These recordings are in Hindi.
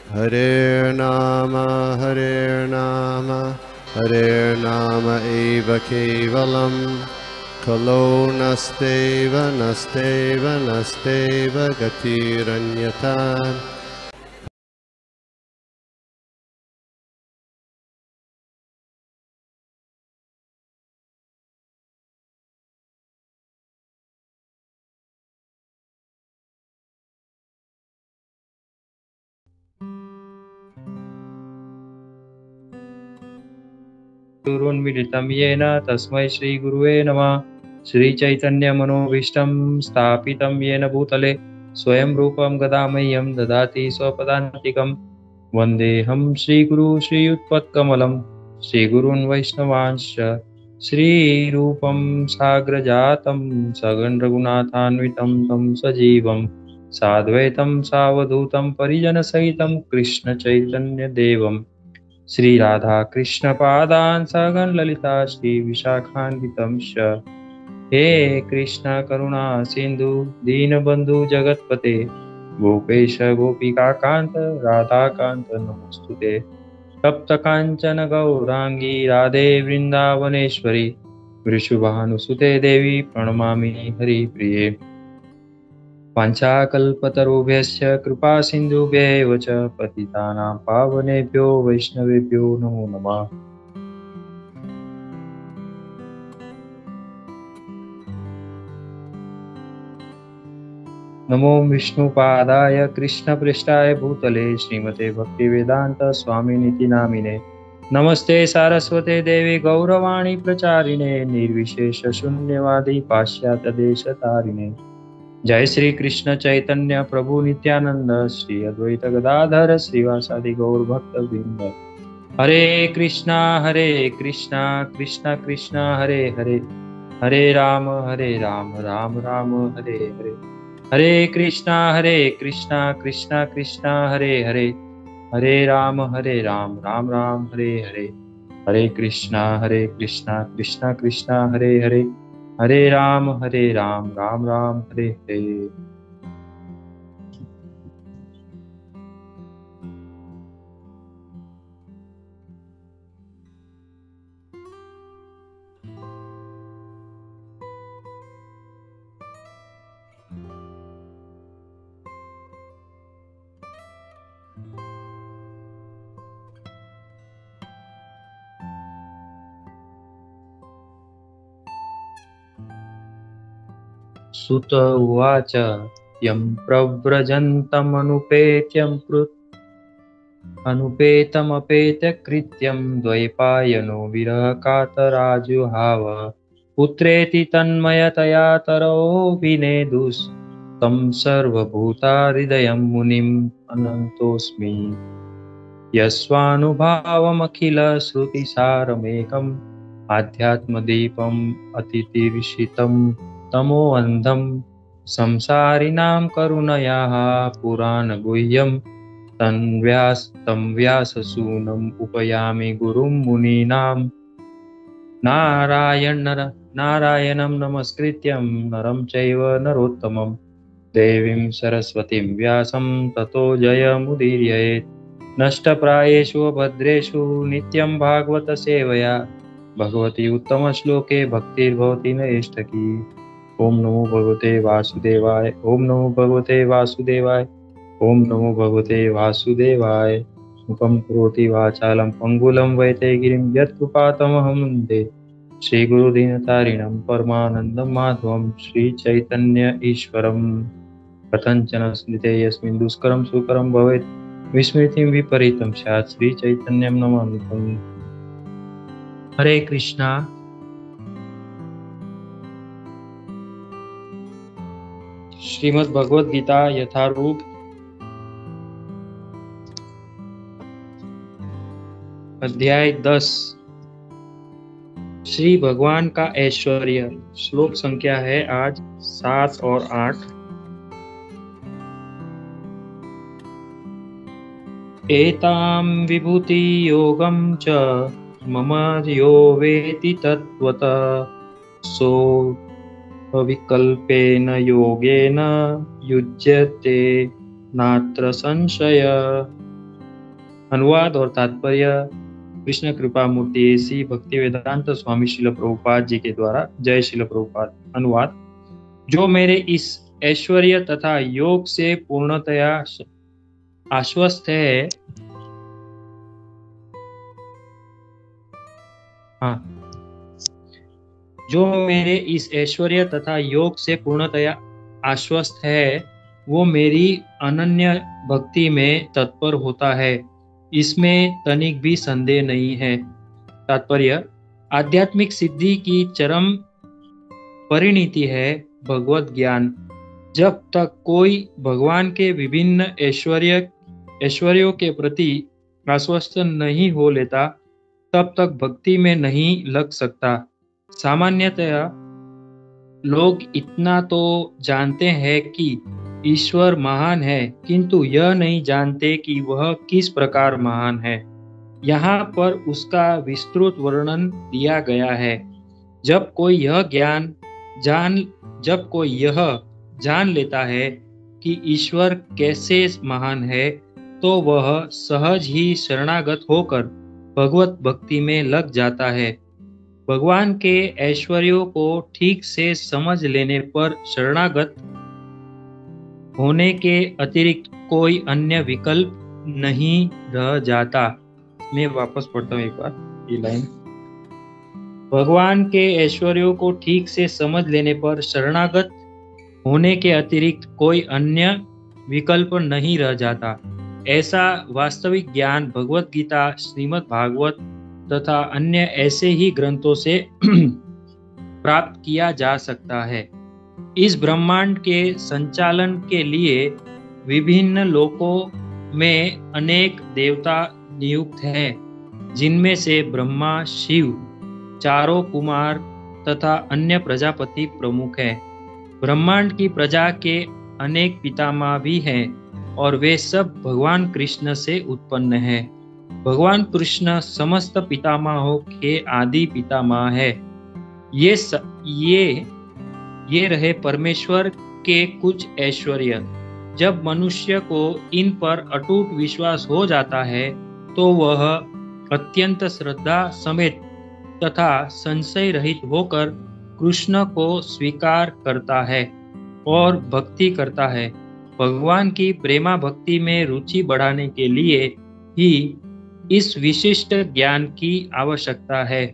Hare Nama Hare Nama Eva Kevalam Kalo Nasteva Nasteva Nasteva Gatiranyata. गुरुन्मिलितं येन तस्मै श्रीगुरुवे नमः। श्रीचैतन्यमनोभीष्टं स्थापितं येन भूतले स्वयं रूपं गदामह्यं ददाति स्वपदान्तिकं। वन्देऽहं श्रीगुरु श्रीयुत्पत्कमलं श्रीगुरून् वैष्णवांश्च श्रीरूपं साग्रजातं सगण रघुनाथान्वितं तं सजीवं साद्वैतं सावधूतं परिजनसहितं कृष्णचैतन्यदेवम् श्री राधा कृष्ण पादान् सगण ललिता श्री विशाखान्वितं च। हे कृष्ण करुणा सिंधु दीनबंधु जगत्पते गोपेश गोपिका कांत राधा कांत नमोस्तुते। तप्त कांचन गौरांगी राधे वृंदावनेश्वरी वृषभानुसुते देवी प्रणमामि हरिप्रिये। वाञ्छाकल्पतरुभ्यश्च कृपा सिन्धुभ्यैव च पतितानां पावनेभ्यो वैष्णवेभ्यो नमो नमः। नमो विष्णुपादाय कृष्णपृष्ठाय भूतले श्रीमते भक्तिवेदांत स्वामिनिति नामिने। नमस्ते सारस्वते देवी गौरवाणी प्रचारिणे निर्विशेष शून्यवादी पाश्चात्य देशतारिणे। जय श्री कृष्ण चैतन्य प्रभु नित्यानंद श्री अद्वैत गदाधर श्रीवासादि गौर भक्त वृंद। हरे कृष्णा कृष्णा कृष्णा हरे हरे हरे राम राम राम हरे हरे। हरे कृष्णा कृष्णा कृष्णा हरे हरे हरे राम राम राम हरे हरे। हरे कृष्णा कृष्णा कृष्णा हरे हरे हरे राम राम राम हरे हरे। सुत उवाच यं अनुपेतमपेत्य कृत्यं द्वैपायनो विरहकातराजुहाव। पुत्रेति तन्मयतया तरोऽभिनेदुस् तं सर्वभूताहृदयं मुनिम् अनन्तोऽस्मि। यस्वानुभावमखिलश्रुतिसारमेकम् आध्यात्मदीपम् अतितीर्षितं तमोऽन्धं संसारिणां करुणयाः पुराणगुह्यं तं व्याससूनम् उपयामि गुरुं मुनीनां। नारायणं नमस्कृत्यं नरं चैव नरोत्तमं देवीं सरस्वतीं व्यासं ततो जयमुदीरयेत्। नष्टप्रायेषु भद्रेषु नित्यं भागवत सेवया भगवती उत्तमश्लोके भक्तिर्भवति नैष्ठकी। ओम नमो भगवते वासुदेवाय ओम नमो भगवते वासुदेवाय ओम नमो भगवते वासुदेवाय। मुखं करोति वाचालं पंगुलं वैतैगिरिं यत्कृपातमहं वन्दे श्रीगुरुदीनतारिणं परमानन्दं माधवं श्रीचैतन्य ईश्वरं। कथञ्चन स्मृते यस्मिन् दुष्करं सुकरं भवेत् विस्मृतिं विपरीतं स्यात् श्रीचैतन्यं नमामि तं। हरे कृष्णा। श्रीमद् भगवद गीता यथारूप अध्याय 10 श्री भगवान का ऐश्वर्य। श्लोक संख्या है आज 7 और 8। एतां विभूति योगं च मम यो वेति तत्त्वतः सो अविकल्पेन योगेन युज्यते नात्र संशय। अनुवाद और तात्पर्य कृष्ण कृपा मूर्ति ऐसी भक्ति वेदांत स्वामी श्रील प्रभुपाद जी के द्वारा। जय श्रील प्रभुपाद। अनुवाद। जो मेरे इस ऐश्वर्य तथा योग से पूर्णतया आश्वस्त है, जो मेरे इस ऐश्वर्य तथा योग से पूर्णतया आश्वस्त है, वो मेरी अनन्य भक्ति में तत्पर होता है, इसमें तनिक भी संदेह नहीं है। तात्पर्य। आध्यात्मिक सिद्धि की चरम परिणति है भगवत ज्ञान। जब तक कोई भगवान के विभिन्न ऐश्वर्यों के प्रति आश्वस्त नहीं हो लेता, तब तक भक्ति में नहीं लग सकता। सामान्यतया लोग इतना तो जानते हैं कि ईश्वर महान है, किंतु यह नहीं जानते कि वह किस प्रकार महान है। यहाँ पर उसका विस्तृत वर्णन दिया गया है। जब कोई यह जान लेता है कि ईश्वर कैसे महान है, तो वह सहज ही शरणागत होकर भगवत भक्ति में लग जाता है। भगवान के ऐश्वर्यों को ठीक से समझ लेने पर शरणागत होने के अतिरिक्त कोई अन्य विकल्प नहीं रह जाता। मैं वापस पढ़ता हूँ एक बार ये लाइन। भगवान के ऐश्वर्यों को ठीक से समझ लेने पर शरणागत होने के अतिरिक्त कोई अन्य विकल्प नहीं रह जाता। ऐसा वास्तविक ज्ञान भगवत गीता, श्रीमद् भागवत तथा अन्य ऐसे ही ग्रंथों से प्राप्त किया जा सकता है। इस ब्रह्मांड के संचालन के लिए विभिन्न लोकों में अनेक देवता नियुक्त हैं, जिनमें से ब्रह्मा, शिव, चारों कुमार तथा अन्य प्रजापति प्रमुख हैं। ब्रह्मांड की प्रजा के अनेक पितामह भी हैं, और वे सब भगवान कृष्ण से उत्पन्न हैं। भगवान कृष्ण समस्त पितामहों के आदि पितामह है। ये रहे परमेश्वर के कुछ ऐश्वर्य। जब मनुष्य को इन पर अटूट विश्वास हो जाता है, तो वह अत्यंत श्रद्धा समेत तथा संशय रहित होकर कृष्ण को स्वीकार करता है और भक्ति करता है। भगवान की प्रेमा भक्ति में रुचि बढ़ाने के लिए ही इस विशिष्ट ज्ञान की आवश्यकता है।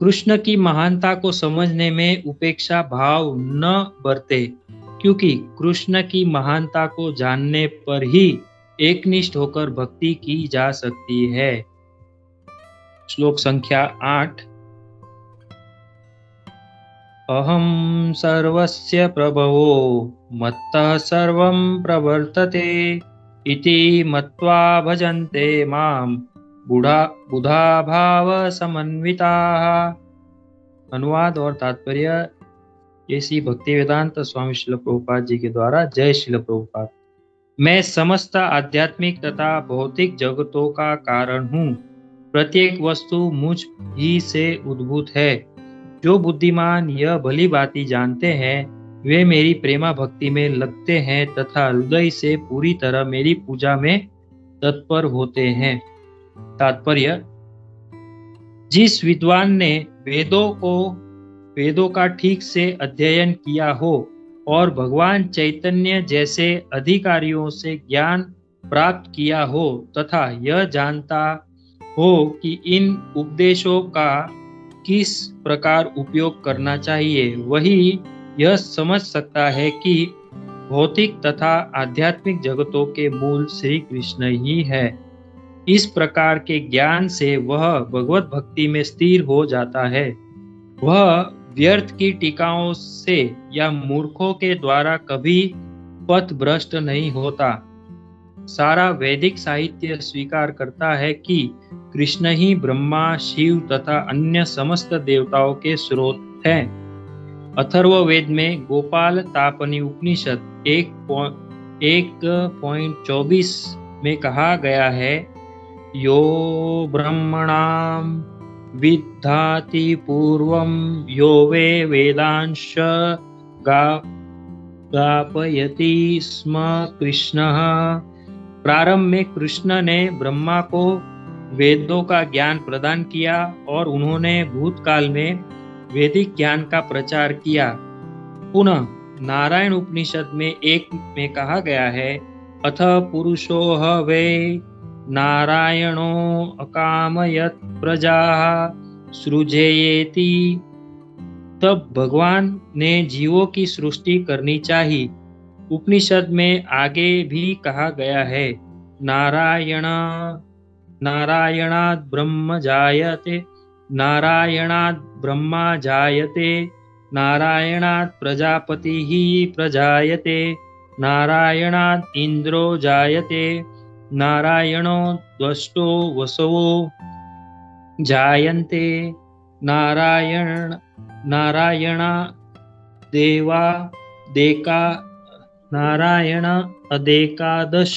कृष्ण की महानता को समझने में उपेक्षा भाव न बरते, क्योंकि कृष्ण की महानता को जानने पर ही एकनिष्ठ होकर भक्ति की जा सकती है। श्लोक संख्या 8। अहं सर्वस्य प्रभवो मत्तः सर्वं प्रवर्तते इति मत्वा भजन्ते मां बुधा भाव समन्विताः। अनुवाद और तात्पर्य ऐसी भक्ति वेदांत स्वामी श्रील प्रभुपाद जी के द्वारा। जय श्रील प्रभुपाद। मैं समस्त आध्यात्मिक तथा भौतिक जगतों का कारण हूँ। प्रत्येक वस्तु मुझ ही से उद्भूत है। जो बुद्धिमान यह भली भांति जानते हैं, वे मेरी प्रेमा भक्ति में लगते हैं तथा हृदय से पूरी तरह मेरी पूजा में तत्पर होते हैं। तात्पर्य। जिस विद्वान ने वेदों का ठीक से अध्ययन किया हो और भगवान चैतन्य जैसे अधिकारियों से ज्ञान प्राप्त किया हो तथा यह जानता हो कि इन उपदेशों का किस प्रकार उपयोग करना चाहिए, वही यह समझ सकता है कि भौतिक तथा आध्यात्मिक जगतों के मूल श्री कृष्ण ही है। इस प्रकार के ज्ञान से वह भगवत भक्ति में स्थिर हो जाता है। वह व्यर्थ की टीकाओं से या मूर्खों के द्वारा कभी पथ भ्रष्ट नहीं होता। सारा वैदिक साहित्य स्वीकार करता है कि कृष्ण ही ब्रह्मा, शिव तथा अन्य समस्त देवताओं के स्रोत हैं। अथर्ववेद में गोपाल तापनी उपनिषद 1.24 में कहा गया है, यो ब्रह्मणाम विद्धाति पूर्वं यो वे वेदांश गापयति स्म कृष्णः प्रारंभ में कृष्ण ने ब्रह्मा को वेदों का ज्ञान प्रदान किया और उन्होंने भूतकाल में वैदिक ज्ञान का प्रचार किया। पुनः नारायण उपनिषद में एक में कहा गया है, अथ पुरुषो ह वै नारायणो अकामयत प्रजा सृजेयेति। तब भगवान ने जीवों की सृष्टि करनी चाहिए। उपनिषद में आगे भी कहा गया है, नारायणात् ब्रह्म जायते, नारायणात् ब्रह्मा जायते, नारायणात् प्रजापतिः प्रजायते, नारायणात् इंद्रो जायते, नारायणो द्वष्टो वसवो जायन्ते, नारायणा देवा देका नारायण अदेकादश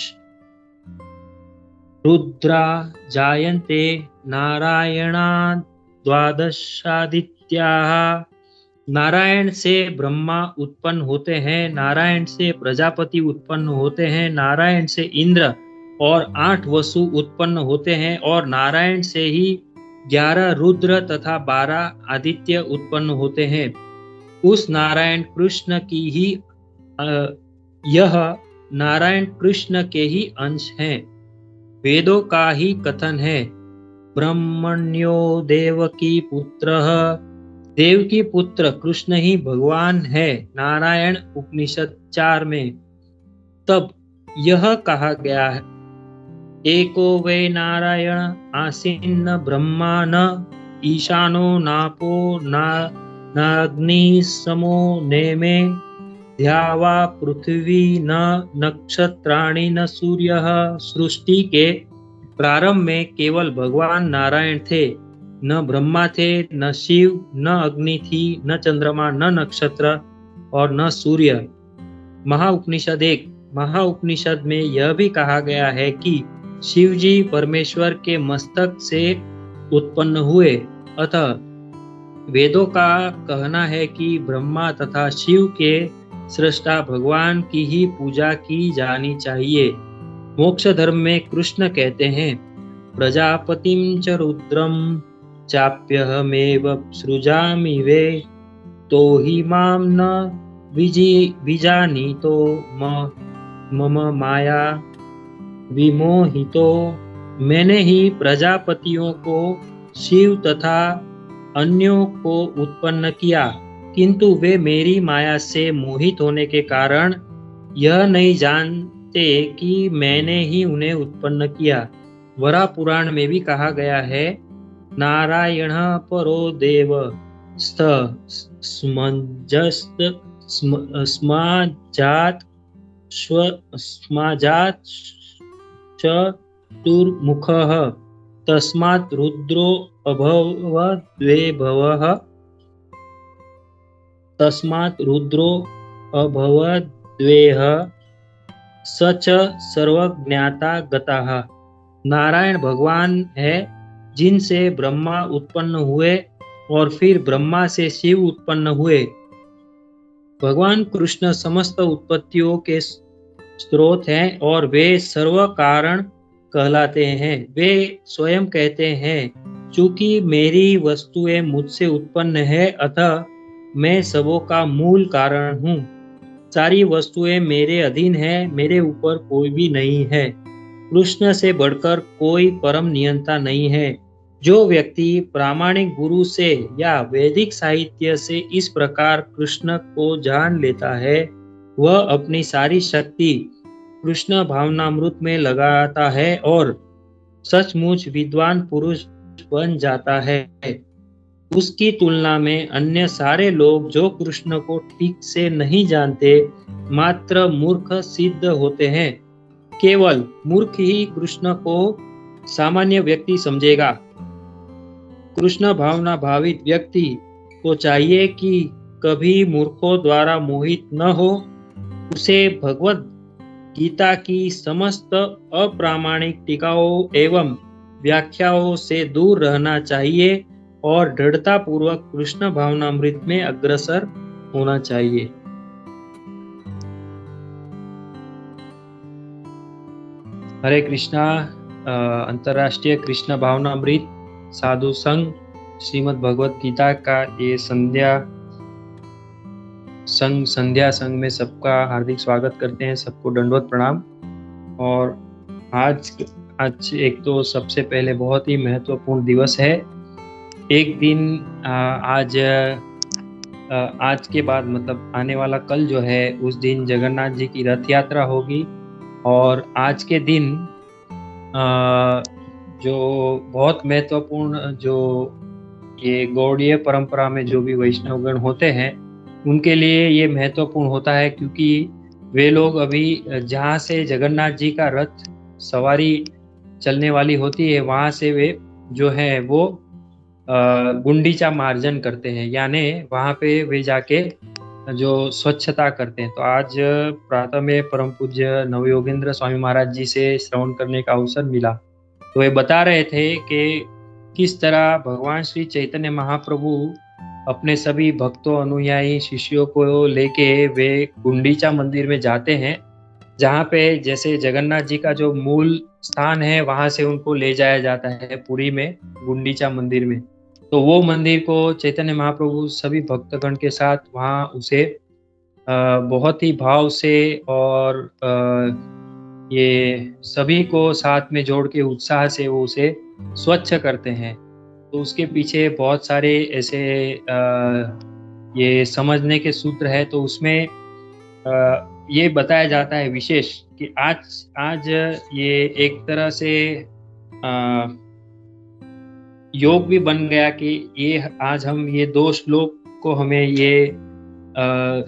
रुद्रा जायन्ते, नारायणा द्वादशादित्याः। नारायण से ब्रह्मा उत्पन्न होते हैं, नारायण से प्रजापति उत्पन्न होते हैं, नारायण से इंद्र और 8 वसु उत्पन्न होते हैं और नारायण से ही 11 रुद्र तथा 12 आदित्य उत्पन्न होते हैं। उस नारायण कृष्ण की ही यह नारायण कृष्ण के ही अंश हैं। वेदों का ही कथन है, ब्रह्मण्यो देवकी पुत्रः, देवकी पुत्र कृष्ण ही भगवान है, नारायण उपनिषद 4 में। तब यह कहा गया है, एको वै नारायण आसीन्न ब्रह्मा न ईशानो नापो नाग्नि समो नेमे, ध्यावा पृथ्वी न नक्षत्राणि न सूर्य। सृष्टि के प्रारंभ में केवल भगवान नारायण थे, न ब्रह्मा थे, न शिव, न अग्नि थी, न चंद्रमा, न नक्षत्र और न सूर्य। महाउपनिषद 1 महाउपनिषद में यह भी कहा गया है कि शिव जी परमेश्वर के मस्तक से उत्पन्न हुए। अतः वेदों का कहना है कि ब्रह्मा तथा शिव के सृष्टा भगवान की ही पूजा की जानी चाहिए। मोक्ष धर्म में कृष्ण कहते हैं, प्रजापतिं च रुद्रम चाप्यहमेव सृजामि वे, तो ही माम न विजानीतो मम माया विमोहितो। मैंने ही प्रजापतियों को, शिव तथा अन्यों को उत्पन्न किया, किंतु वे मेरी माया से मोहित होने के कारण यह नहीं जानते कि मैंने ही उन्हें उत्पन्न किया। वरा पुराण में भी कहा गया है, नारायण परो देव स्थ स्माजात चतुर्मुखः, तस्मात् रुद्रो अभवद्वेभवः, तस्मात् रुद्रो अभवद्वेह स च सर्वज्ञाता गतः। नारायण भगवान है जिनसे ब्रह्मा उत्पन्न हुए और फिर ब्रह्मा से शिव उत्पन्न हुए। भगवान कृष्ण समस्त उत्पत्तियों के स्रोत हैं और वे सर्व कारण कहलाते हैं। वे स्वयं कहते हैं, चूंकि मेरी वस्तुएं मुझसे उत्पन्न है, अतः मैं सबों का मूल कारण हूँ। सारी वस्तुएं मेरे अधीन है, मेरे ऊपर कोई भी नहीं है। कृष्ण से बढ़कर कोई परम नियंता नहीं है। जो व्यक्ति प्रामाणिक गुरु से या वैदिक साहित्य से इस प्रकार कृष्ण को जान लेता है, वह अपनी सारी शक्ति कृष्ण भावनामृत में लगाता है और सचमुच विद्वान पुरुष बन जाता है। उसकी तुलना में अन्य सारे लोग जो कृष्ण को ठीक से नहीं जानते, मात्र मूर्ख सिद्ध होते हैं। केवल मूर्ख ही कृष्ण को सामान्य व्यक्ति समझेगा। कृष्ण भावना भावित व्यक्ति को चाहिए कि कभी मूर्खों द्वारा मोहित न हो। उसे भगवत गीता की समस्त अप्रामाणिक टीकाओं एवं व्याख्याओं से दूर रहना चाहिए और दृढ़ता पूर्वक कृष्ण भावनामृत में अग्रसर होना चाहिए। हरे कृष्णा। अंतर्राष्ट्रीय कृष्ण भावनामृत साधु संघ श्रीमद् भगवत गीता का ये संध्या संघ में सबका हार्दिक स्वागत करते हैं। सबको दंडवत प्रणाम। और आज एक तो सबसे पहले बहुत ही महत्वपूर्ण दिवस है। एक दिन आज के बाद मतलब आने वाला कल जो है, उस दिन जगन्नाथ जी की रथ यात्रा होगी। और आज के दिन जो बहुत महत्वपूर्ण, जो ये गौड़ीय परंपरा में जो भी वैष्णवगण होते हैं, उनके लिए ये महत्वपूर्ण होता है, क्योंकि वे लोग अभी जहाँ से जगन्नाथ जी का रथ सवारी चलने वाली होती है, वहाँ से वे जो है वो गुंडीचा मार्जन करते हैं, यानी वहाँ पे वे जाके जो स्वच्छता करते हैं। तो आज प्रातः में परम पूज्य नवयोगेंद्र स्वामी महाराज जी से श्रवण करने का अवसर मिला। तो वे बता रहे थे कि किस तरह भगवान श्री चैतन्य महाप्रभु अपने सभी भक्तों, अनुयायी, शिष्यों को लेके वे गुंडीचा मंदिर में जाते हैं, जहाँ पे जैसे जगन्नाथ जी का जो मूल स्थान है, वहां से उनको ले जाया जाता है पुरी में गुंडीचा मंदिर में। तो वो मंदिर को चैतन्य महाप्रभु सभी भक्तगण के साथ वहाँ उसे बहुत ही भाव से और ये सभी को साथ में जोड़ के उत्साह से वो उसे स्वच्छ करते हैं। तो उसके पीछे बहुत सारे ऐसे ये समझने के सूत्र है। तो उसमें ये बताया जाता है विशेष कि आज ये एक तरह से योग भी बन गया कि ये आज हम ये 2 श्लोक को हमें ये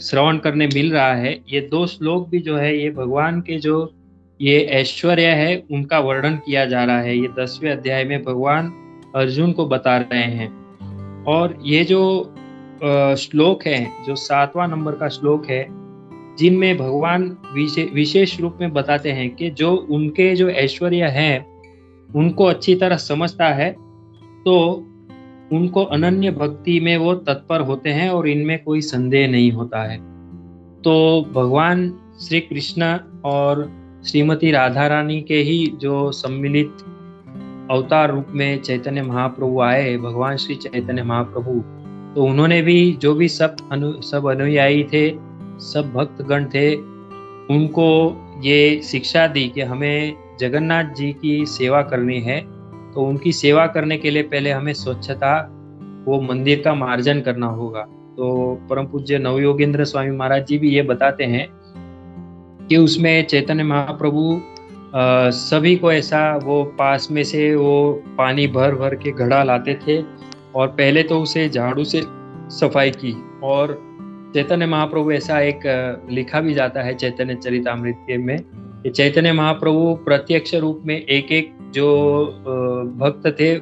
श्रवण करने मिल रहा है। ये 2 श्लोक भी जो है, ये भगवान के जो ये ऐश्वर्य है उनका वर्णन किया जा रहा है। ये 10वें अध्याय में भगवान अर्जुन को बता रहे हैं। और ये जो श्लोक है, जो 7वां नंबर का श्लोक है, जिनमें भगवान विशेष रूप में बताते हैं कि जो उनके जो ऐश्वर्य है उनको अच्छी तरह समझता है, तो उनको अनन्य भक्ति में वो तत्पर होते हैं और इनमें कोई संदेह नहीं होता है। तो भगवान श्री कृष्ण और श्रीमती राधा रानी के ही जो सम्मिलित अवतार रूप में चैतन्य महाप्रभु आए, भगवान श्री चैतन्य महाप्रभु, तो उन्होंने भी जो भी सब अनुयायी थे, सब भक्तगण थे, उनको ये शिक्षा दी कि हमें जगन्नाथ जी की सेवा करनी है। तो उनकी सेवा करने के लिए पहले हमें स्वच्छता, वो मंदिर का मार्जन करना होगा। तो परम पूज्य नवयोगेंद्र स्वामी महाराज जी भी ये बताते हैं कि उसमें चैतन्य महाप्रभु सभी को ऐसा वो पास में से वो पानी भर भर के घड़ा लाते थे, और पहले तो उसे झाड़ू से सफाई की। और चैतन्य महाप्रभु, ऐसा एक लिखा भी जाता है चैतन्य चरितामृत में, कि चैतन्य महाप्रभु प्रत्यक्ष रूप में एक एक जो भक्त थे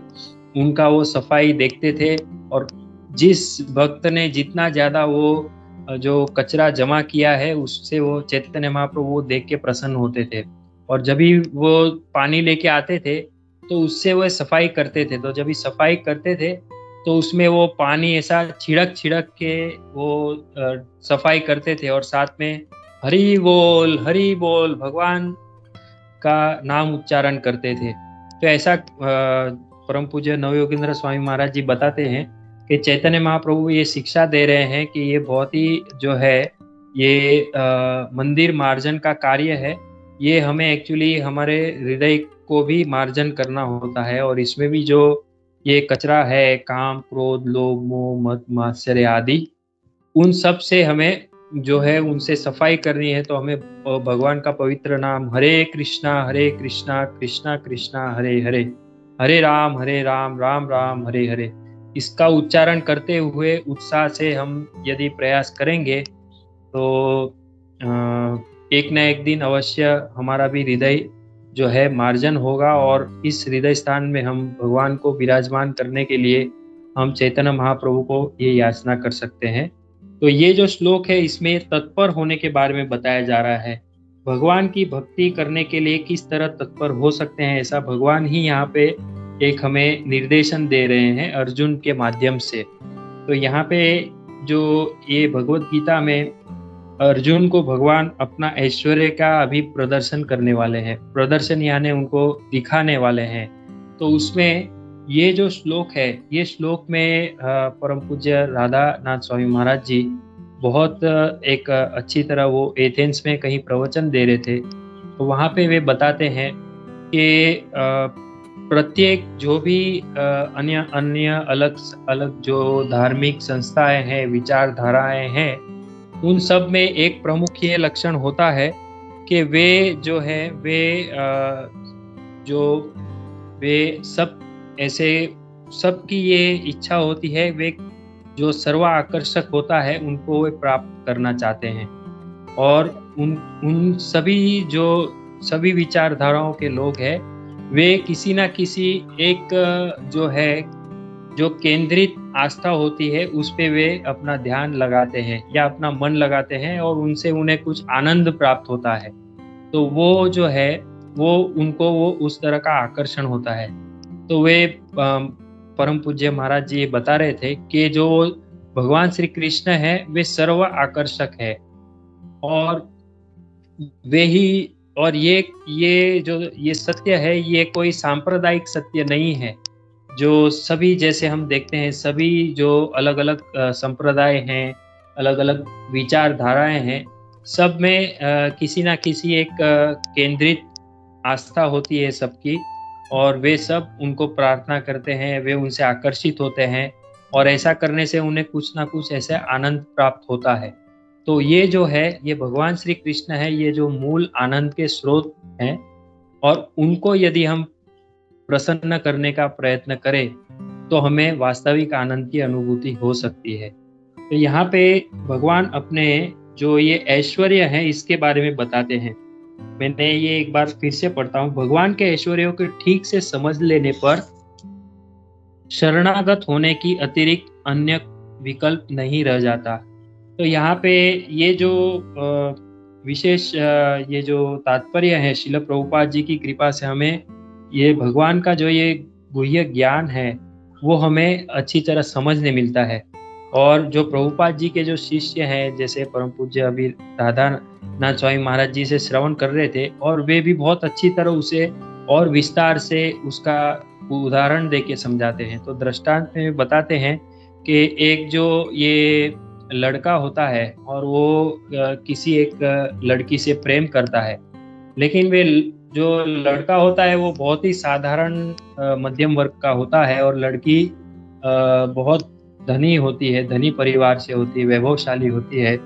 उनका वो सफाई देखते थे, और जिस भक्त ने जितना ज्यादा वो जो कचरा जमा किया है उससे वो चैतन्य महाप्रभु देख के प्रसन्न होते थे। और जब भी वो पानी लेके आते थे तो उससे वो सफाई करते थे। तो जब भी सफाई करते थे तो उसमें वो पानी ऐसा छिड़क छिड़क के वो सफाई करते थे, और साथ में हरि बोल भगवान का नाम उच्चारण करते थे। तो ऐसा परम पूज्य नवयोगेंद्र स्वामी महाराज जी बताते हैं कि चैतन्य महाप्रभु ये शिक्षा दे रहे हैं कि ये बहुत ही जो है ये मंदिर मार्जन का कार्य है। ये हमें एक्चुअली हमारे हृदय को भी मार्जन करना होता है, और इसमें भी जो ये कचरा है, काम, क्रोध, लोभ, मोह, मद, मात्सर्य आदि, उन सब से हमें जो है उनसे सफाई करनी है। तो हमें भगवान का पवित्र नाम हरे कृष्णा कृष्णा कृष्णा हरे हरे, हरे राम राम राम हरे हरे, इसका उच्चारण करते हुए उत्साह से हम यदि प्रयास करेंगे तो एक न एक दिन अवश्य हमारा भी हृदय जो है मार्जन होगा, और इस हृदय स्थान में हम भगवान को विराजमान करने के लिए हम चैतन्य महाप्रभु को ये याचना कर सकते हैं। तो ये जो श्लोक है इसमें तत्पर होने के बारे में बताया जा रहा है। भगवान की भक्ति करने के लिए किस तरह तत्पर हो सकते हैं, ऐसा भगवान ही यहाँ पे एक हमें निर्देशन दे रहे हैं अर्जुन के माध्यम से। तो यहाँ पे जो ये भगवत गीता में अर्जुन को भगवान अपना ऐश्वर्य का अभी प्रदर्शन करने वाले हैं, प्रदर्शन यानी उनको दिखाने वाले हैं। तो उसमें ये जो श्लोक है, ये श्लोक में परम पूज्य राधा नाथ स्वामी महाराज जी बहुत एक अच्छी तरह वो एथेंस में कहीं प्रवचन दे रहे थे, तो वहाँ पे वे बताते हैं कि प्रत्येक जो भी अन्य अन्य अलग अलग जो धार्मिक संस्थाएं हैं, विचारधाराएं हैं, उन सब में एक प्रमुख ये लक्षण होता है कि वे जो है वे सब ऐसे सबकी ये इच्छा होती है, वे जो सर्व आकर्षक होता है उनको वे प्राप्त करना चाहते हैं। और उन सभी विचारधाराओं के लोग हैं, वे किसी ना किसी एक जो केंद्रित आस्था होती है उस पे वे अपना ध्यान लगाते हैं या अपना मन लगाते हैं, और उनसे उन्हें कुछ आनंद प्राप्त होता है। तो वो जो है वो उस तरह का आकर्षण होता है। तो वे परम पूज्य महाराज जी बता रहे थे कि जो भगवान श्री कृष्ण है वे सर्व आकर्षक है, और वे ही, और ये सत्य है, ये कोई सांप्रदायिक सत्य नहीं है। जो सभी, जैसे हम देखते हैं, सभी जो अलग अलग संप्रदाय हैं, अलग अलग विचारधाराएं हैं, सब में किसी ना किसी एक केंद्रित आस्था होती है सबकी, और वे सब उनको प्रार्थना करते हैं, वे उनसे आकर्षित होते हैं, और ऐसा करने से उन्हें कुछ ना कुछ ऐसे आनंद प्राप्त होता है। तो ये जो है, ये भगवान श्री कृष्ण है, ये जो मूल आनंद के स्रोत हैं, और उनको यदि हम प्रसन्न करने का प्रयत्न करें तो हमें वास्तविक आनंद की अनुभूति हो सकती है। तो यहाँ पे भगवान अपने जो ये ऐश्वर्य है इसके बारे में बताते हैं। मैंने ये एक बार फिर से पढ़ता हूँ। भगवान के ऐश्वर्यों को ठीक से समझ लेने पर शरणागत होने की अतिरिक्त अन्य विकल्प नहीं रह जाता। तो यहाँ पे ये जो विशेष ये जो तात्पर्य है, श्रील प्रभुपाद जी की कृपा से हमें ये भगवान का जो ये गुह्य ज्ञान है वो हमें अच्छी तरह समझने मिलता है। और जो प्रभुपाद जी के जो शिष्य हैं, जैसे परम पूज्य अभी राधा नाथ स्वामी महाराज जी से श्रवण कर रहे थे, और वे भी बहुत अच्छी तरह उसे और विस्तार से उसका उदाहरण देके समझाते हैं। तो दृष्टांत में बताते हैं कि एक जो ये लड़का होता है और वो किसी एक लड़की से प्रेम करता है, लेकिन वे जो लड़का होता है वो बहुत ही साधारण मध्यम वर्ग का होता है, और लड़की बहुत धनी होती है, धनी परिवार से होती है, वैभवशाली होती है।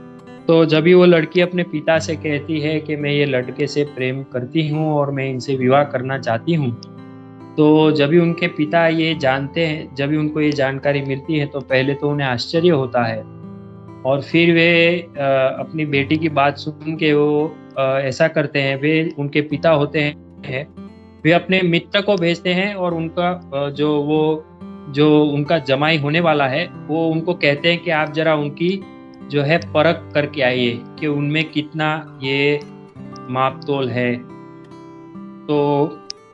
तो जब भी वो लड़की अपने पिता से कहती है कि मैं ये लड़के से प्रेम करती हूँ और मैं इनसे विवाह करना चाहती हूँ, तो जब भी उनके पिता ये जानते हैं, जब भी उनको ये जानकारी मिलती है, तो पहले तो उन्हें आश्चर्य होता है, और फिर वे अपनी बेटी की बात सुन के वो ऐसा करते हैं। वे उनके पिता होते हैं, वे अपने मित्र को भेजते हैं, और उनका जो उनका जमाई होने वाला है वो उनको कहते हैं कि आप जरा उनकी जो है परख करके आइए कि उनमें कितना ये माप तोल है। तो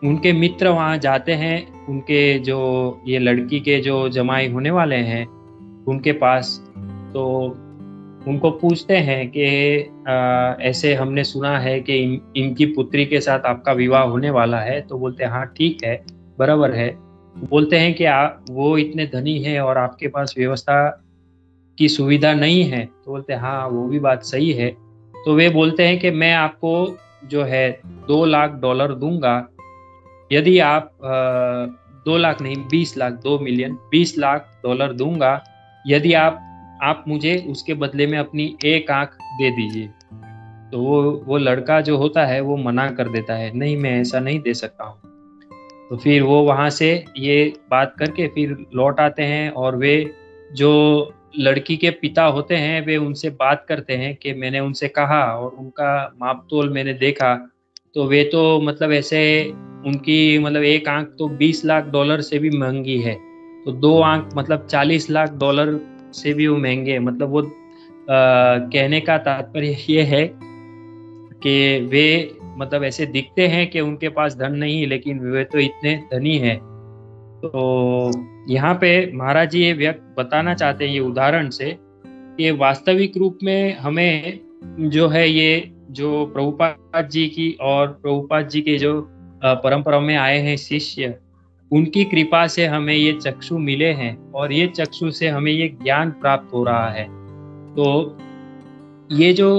उनके मित्र वहाँ जाते हैं, उनके जो ये लड़की के जो जमाई होने वाले हैं उनके पास, तो उनको पूछते हैं कि ऐसे हमने सुना है कि इनकी पुत्री के साथ आपका विवाह होने वाला है। तो बोलते हैं हाँ ठीक है, बराबर है। बोलते हैं कि वो इतने धनी है और आपके पास व्यवस्था की सुविधा नहीं है। तो बोलते हैं हाँ वो भी बात सही है। तो वे बोलते हैं कि मैं आपको जो है $2 लाख दूंगा यदि आप 2 लाख नहीं 20 लाख, 2 मिलियन, $20 लाख दूंगा यदि आप मुझे उसके बदले में अपनी एक आंख दे दीजिए। तो वो लड़का जो होता है वो मना कर देता है, नहीं मैं ऐसा नहीं दे सकता हूँ। तो फिर वो वहाँ से ये बात करके फिर लौट आते हैं, और वे जो लड़की के पिता होते हैं वे उनसे बात करते हैं कि मैंने उनसे कहा और उनका माप तोल मैंने देखा, तो वे तो मतलब ऐसे उनकी मतलब एक आंख तो $20 लाख से भी महंगी है, तो 2 आंख मतलब $40 लाख से भी वो महंगे। मतलब वो कहने का तात्पर्य ये है कि वे मतलब ऐसे दिखते हैं कि उनके पास धन नहीं, लेकिन वे तो इतने धनी हैं। तो यहाँ पे महाराज जी ये व्यक्त बताना चाहते हैं ये उदाहरण से कि वास्तविक रूप में हमें जो है ये जो प्रभुपाद जी की और प्रभुपाद जी के जो परंपरा में आए हैं शिष्य, उनकी कृपा से हमें ये चक्षु मिले हैं और ये चक्षु से हमें ये ज्ञान प्राप्त हो रहा है। तो ये जो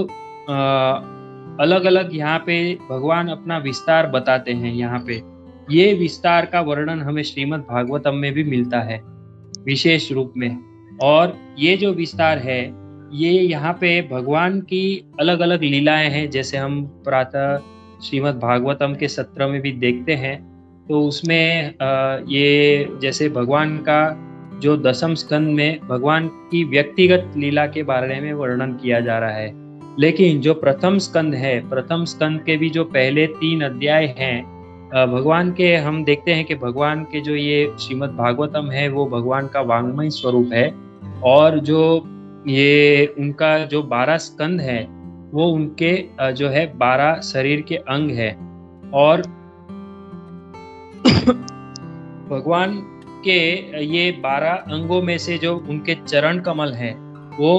अलग अलग यहाँ पे भगवान अपना विस्तार बताते हैं, यहाँ पे ये विस्तार का वर्णन हमें श्रीमद् भागवतम में भी मिलता है विशेष रूप में। और ये जो विस्तार है, ये यहाँ पे भगवान की अलग अलग लीलाएं हैं, जैसे हम प्रातः श्रीमद् भागवतम के सत्र में भी देखते हैं। तो उसमें ये जैसे भगवान का जो दसम स्कंद में भगवान की व्यक्तिगत लीला के बारे में वर्णन किया जा रहा है। लेकिन जो प्रथम स्कंद है, प्रथम स्कंद के भी जो पहले 3 अध्याय हैं, भगवान के हम देखते हैं कि भगवान के जो ये श्रीमद् भागवतम है वो भगवान का वाङ्मय स्वरूप है। और जो ये उनका जो 12 स्कंद है वो उनके जो है 12 शरीर के अंग है। और भगवान के ये 12 अंगों में से जो उनके चरण कमल है वो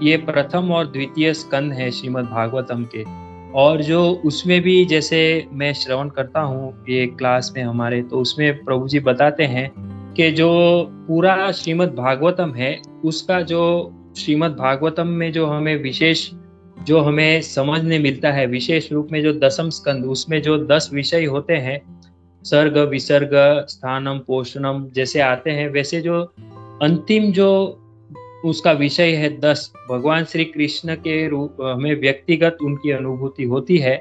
ये प्रथम और द्वितीय स्कंद है श्रीमद् भागवतम के। और जो उसमें भी जैसे मैं श्रवण करता हूँ ये क्लास में हमारे, तो उसमें प्रभु जी बताते हैं कि जो पूरा श्रीमद् भागवतम है उसका जो श्रीमद् भागवतम में जो हमें विशेष जो हमें समझने मिलता है, विशेष रूप में जो दसम स्कंद उसमें जो 10 विषय होते हैं, सर्ग विसर्ग स्थानम पोषणम जैसे आते हैं, वैसे जो अंतिम जो उसका विषय है 10, भगवान श्री कृष्ण के रूप हमें व्यक्तिगत उनकी अनुभूति होती है,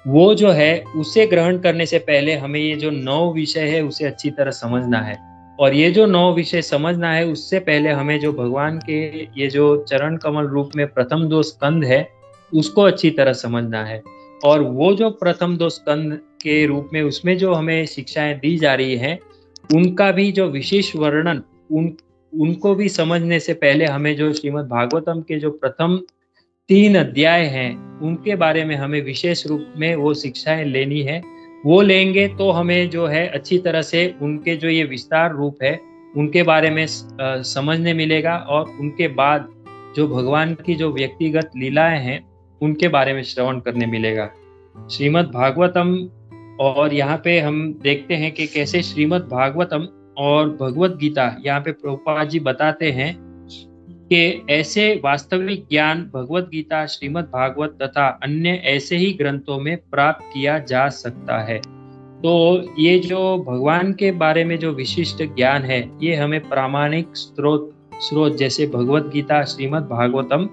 वो जो है उसे ग्रहण करने से पहले हमें ये जो 9 विषय है उसे अच्छी तरह समझना है। और ये जो 9 विषय समझना है उससे पहले हमें जो भगवान के ये जो चरण कमल रूप में प्रथम 2 स्कंद है उसको अच्छी तरह समझना है। और वो जो प्रथम 2 स्कंद के रूप में उसमें जो हमें शिक्षाएं दी जा रही हैं उनका भी जो विशेष वर्णन उनको भी समझने से पहले हमें जो श्रीमद् भागवतम के जो प्रथम 3 अध्याय हैं उनके बारे में हमें विशेष रूप में वो शिक्षाएं लेनी है। वो लेंगे तो हमें जो है अच्छी तरह से उनके जो ये विस्तार रूप है उनके बारे में समझने मिलेगा। और उनके बाद जो भगवान की जो व्यक्तिगत लीलाएं हैं उनके बारे में श्रवण करने मिलेगा श्रीमद् भागवतम। और यहाँ पे हम देखते हैं कि कैसे श्रीमद् भागवतम और भगवत गीता, यहाँ पे प्रभुपाद जी बताते हैं कि ऐसे वास्तविक ज्ञान भगवत गीता, श्रीमद् भागवत तथा अन्य ऐसे ही ग्रंथों में प्राप्त किया जा सकता है। तो ये जो भगवान के बारे में जो विशिष्ट ज्ञान है ये हमें प्रामाणिक स्रोत जैसे भगवत गीता, श्रीमद् भागवतम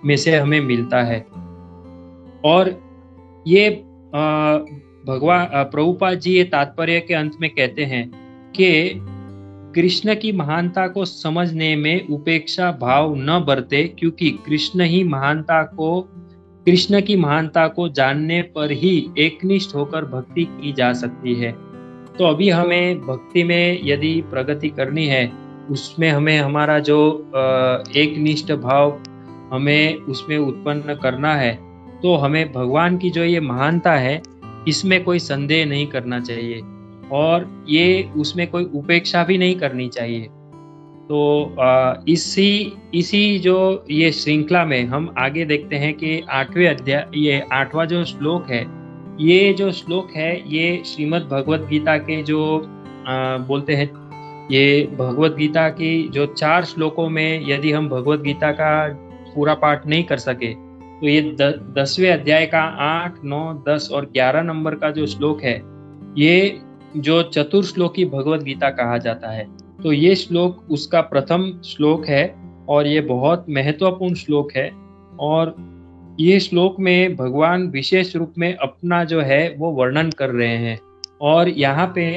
में से हमें मिलता है। और ये प्रभुपाद जी ये तात्पर्य के अंत में कहते हैं कि कृष्ण की महानता को समझने में उपेक्षा भाव न बरते, क्योंकि कृष्ण की महानता को जानने पर ही एकनिष्ठ होकर भक्ति की जा सकती है। तो अभी हमें भक्ति में यदि प्रगति करनी है उसमें हमें हमारा जो एकनिष्ठ भाव हमें उसमें उत्पन्न करना है, तो हमें भगवान की जो ये महानता है इसमें कोई संदेह नहीं करना चाहिए और ये उसमें कोई उपेक्षा भी नहीं करनी चाहिए। तो इसी जो ये श्रृंखला में हम आगे देखते हैं कि 8वें अध्याय, ये 8वां जो श्लोक है, ये जो श्लोक है ये श्रीमद् भगवत गीता के जो बोलते हैं, ये भगवत गीता की जो 4 श्लोकों में यदि हम भगवत गीता का पूरा पाठ नहीं कर सके तो ये 10वें अध्याय का 8, 9, 10 और 11 नंबर का जो श्लोक है ये जो चतुर्श्लोकी भगवत गीता कहा जाता है। तो ये श्लोक उसका प्रथम श्लोक है और ये बहुत महत्वपूर्ण श्लोक है। और ये श्लोक में भगवान विशेष रूप में अपना जो है वो वर्णन कर रहे हैं। और यहाँ पे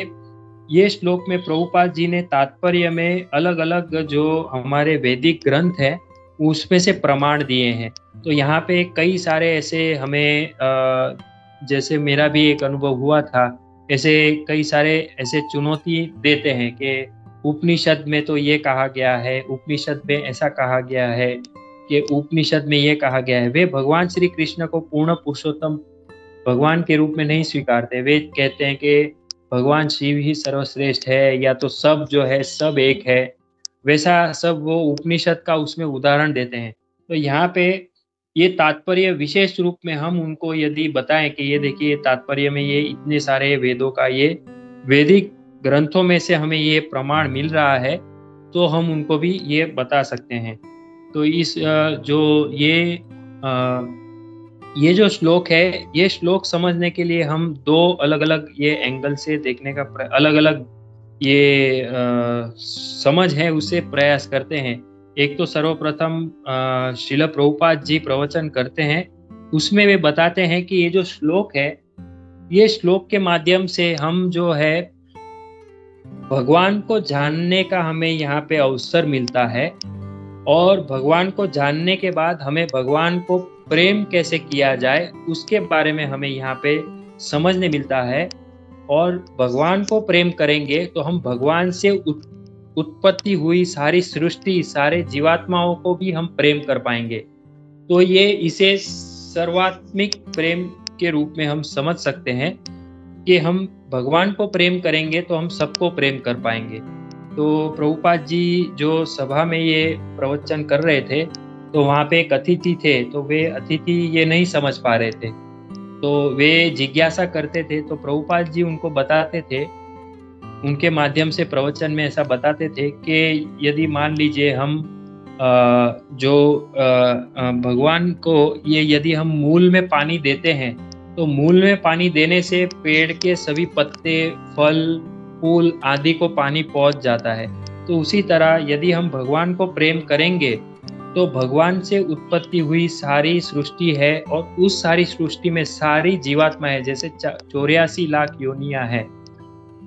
ये श्लोक में प्रभुपाद जी ने तात्पर्य में अलग अलग जो हमारे वैदिक ग्रंथ है उसमें से प्रमाण दिए हैं। तो यहाँ पे कई सारे ऐसे हमें जैसे मेरा भी एक अनुभव हुआ था, ऐसे कई सारे ऐसे चुनौती देते हैं कि उपनिषद में तो ये कहा गया है, उपनिषद में ऐसा कहा गया है, कि उपनिषद में ये कहा गया है। वे भगवान श्री कृष्ण को पूर्ण पुरुषोत्तम भगवान के रूप में नहीं स्वीकारते। वे कहते हैं कि भगवान शिव ही सर्वश्रेष्ठ है, या तो सब जो है सब एक है, वैसा सब वो उपनिषद का उसमें उदाहरण देते हैं। तो यहाँ पे ये तात्पर्य विशेष रूप में हम उनको यदि बताएं कि ये देखिए तात्पर्य में ये इतने सारे वेदों का ये वैदिक ग्रंथों में से हमें ये प्रमाण मिल रहा है, तो हम उनको भी ये बता सकते हैं। तो इस ये जो श्लोक है, ये श्लोक समझने के लिए हम दो अलग अलग ये एंगल से देखने का अलग अलग ये समझ है उसे प्रयास करते हैं। एक तो सर्वप्रथम श्रील प्रभुपाद जी प्रवचन करते हैं, उसमें वे बताते हैं कि ये जो श्लोक है, ये श्लोक के माध्यम से हम जो है भगवान को जानने का हमें यहाँ पे अवसर मिलता है, और भगवान को जानने के बाद हमें भगवान को प्रेम कैसे किया जाए उसके बारे में हमें यहाँ पे समझने मिलता है। और भगवान को प्रेम करेंगे तो हम भगवान से उत्पत्ति हुई सारी सृष्टि, सारे जीवात्माओं को भी हम प्रेम कर पाएंगे। तो ये इसे सर्वात्मिक प्रेम के रूप में हम समझ सकते हैं कि हम भगवान को प्रेम करेंगे तो हम सबको प्रेम कर पाएंगे। तो प्रभुपाद जी जो सभा में ये प्रवचन कर रहे थे, तो वहाँ पे एक अतिथि थे, तो वे अतिथि ये नहीं समझ पा रहे थे, तो वे जिज्ञासा करते थे। तो प्रभुपाद जी उनको बताते थे, उनके माध्यम से प्रवचन में ऐसा बताते थे कि यदि मान लीजिए हम भगवान को ये यदि हम मूल में पानी देते हैं, तो मूल में पानी देने से पेड़ के सभी पत्ते, फल, फूल आदि को पानी पहुंच जाता है। तो उसी तरह यदि हम भगवान को प्रेम करेंगे तो भगवान से उत्पत्ति हुई सारी सृष्टि है, और उस सारी सृष्टि में सारी जीवात्मा है, जैसे 84 लाख योनियां हैं,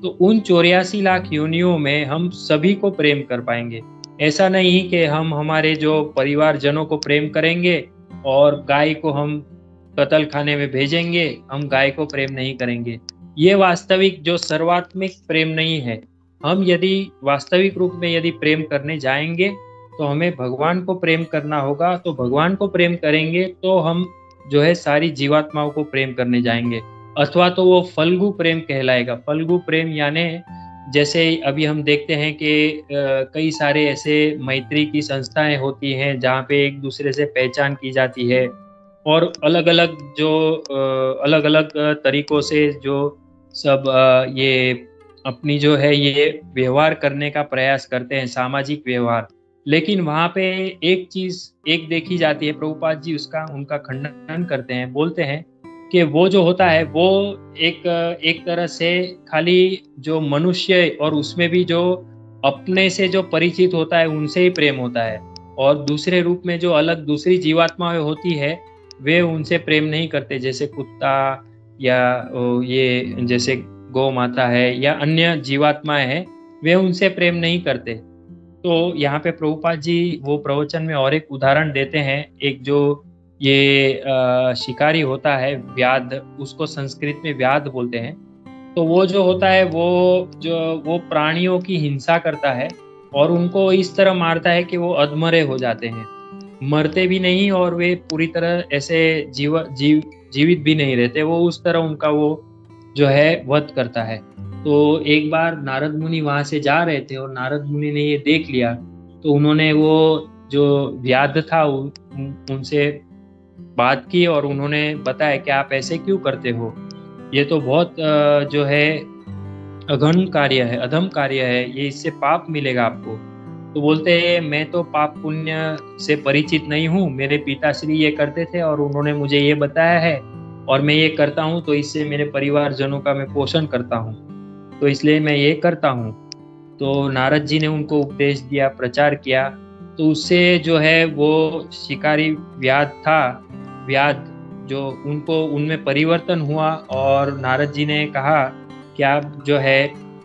तो उन 84 लाख योनियों में हम सभी को प्रेम कर पाएंगे। ऐसा नहीं कि हम हमारे जो परिवारजनों को प्रेम करेंगे और गाय को हम कत्ल खाने में भेजेंगे, हम गाय को प्रेम नहीं करेंगे। ये वास्तविक जो सर्वात्मिक प्रेम नहीं है। हम यदि वास्तविक रूप में यदि प्रेम करने जाएंगे तो हमें भगवान को प्रेम करना होगा। तो भगवान को प्रेम करेंगे तो हम जो है सारी जीवात्माओं को प्रेम करने जाएंगे, अथवा तो वो फल्गु प्रेम कहलाएगा। फल्गु प्रेम यानी जैसे अभी हम देखते हैं कि कई सारे ऐसे मैत्री की संस्थाएं होती हैं जहाँ पे एक दूसरे से पहचान की जाती है, और अलग अलग तरीकों से जो सब ये अपनी जो है ये व्यवहार करने का प्रयास करते हैं, सामाजिक व्यवहार। लेकिन वहाँ पे एक चीज एक देखी जाती है, प्रभुपाद जी उनका खंडन करते हैं, बोलते हैं कि वो जो होता है वो एक तरह से खाली जो मनुष्य, और उसमें भी जो अपने से जो परिचित होता है उनसे ही प्रेम होता है, और दूसरे रूप में जो अलग दूसरी जीवात्माएं होती है वे उनसे प्रेम नहीं करते, जैसे कुत्ता या ये जैसे गौ माता है या अन्य जीवात्माएं हैं, वे उनसे प्रेम नहीं करते। तो यहाँ पे प्रभुपाद जी वो प्रवचन में और एक उदाहरण देते हैं। एक जो ये शिकारी होता है व्याध, उसको संस्कृत में व्याध बोलते हैं। तो वो जो होता है वो प्राणियों की हिंसा करता है और उनको इस तरह मारता है कि वो अधमरे हो जाते हैं, मरते भी नहीं और वे पूरी तरह ऐसे जीवित भी नहीं रहते। वो उस तरह उनका वो जो है वध करता है। तो एक बार नारद मुनि वहां से जा रहे थे और नारद मुनि ने ये देख लिया, तो उन्होंने वो जो व्याध था उनसे बात की और उन्होंने बताया कि आप ऐसे क्यों करते हो, ये तो बहुत जो है अधम कार्य है, ये इससे पाप मिलेगा आपको। तो बोलते हैं मैं तो पाप पुण्य से परिचित नहीं हूँ, मेरे पिताश्री ये करते थे और उन्होंने मुझे ये बताया है और मैं ये करता हूँ, तो इससे मेरे परिवारजनों का मैं पोषण करता हूँ, तो इसलिए मैं ये करता हूँ। तो नारद जी ने उनको उपदेश दिया, प्रचार किया। तो उससे जो है वो शिकारी व्याध जो उनमें परिवर्तन हुआ और नारद जी ने कहा कि आप जो है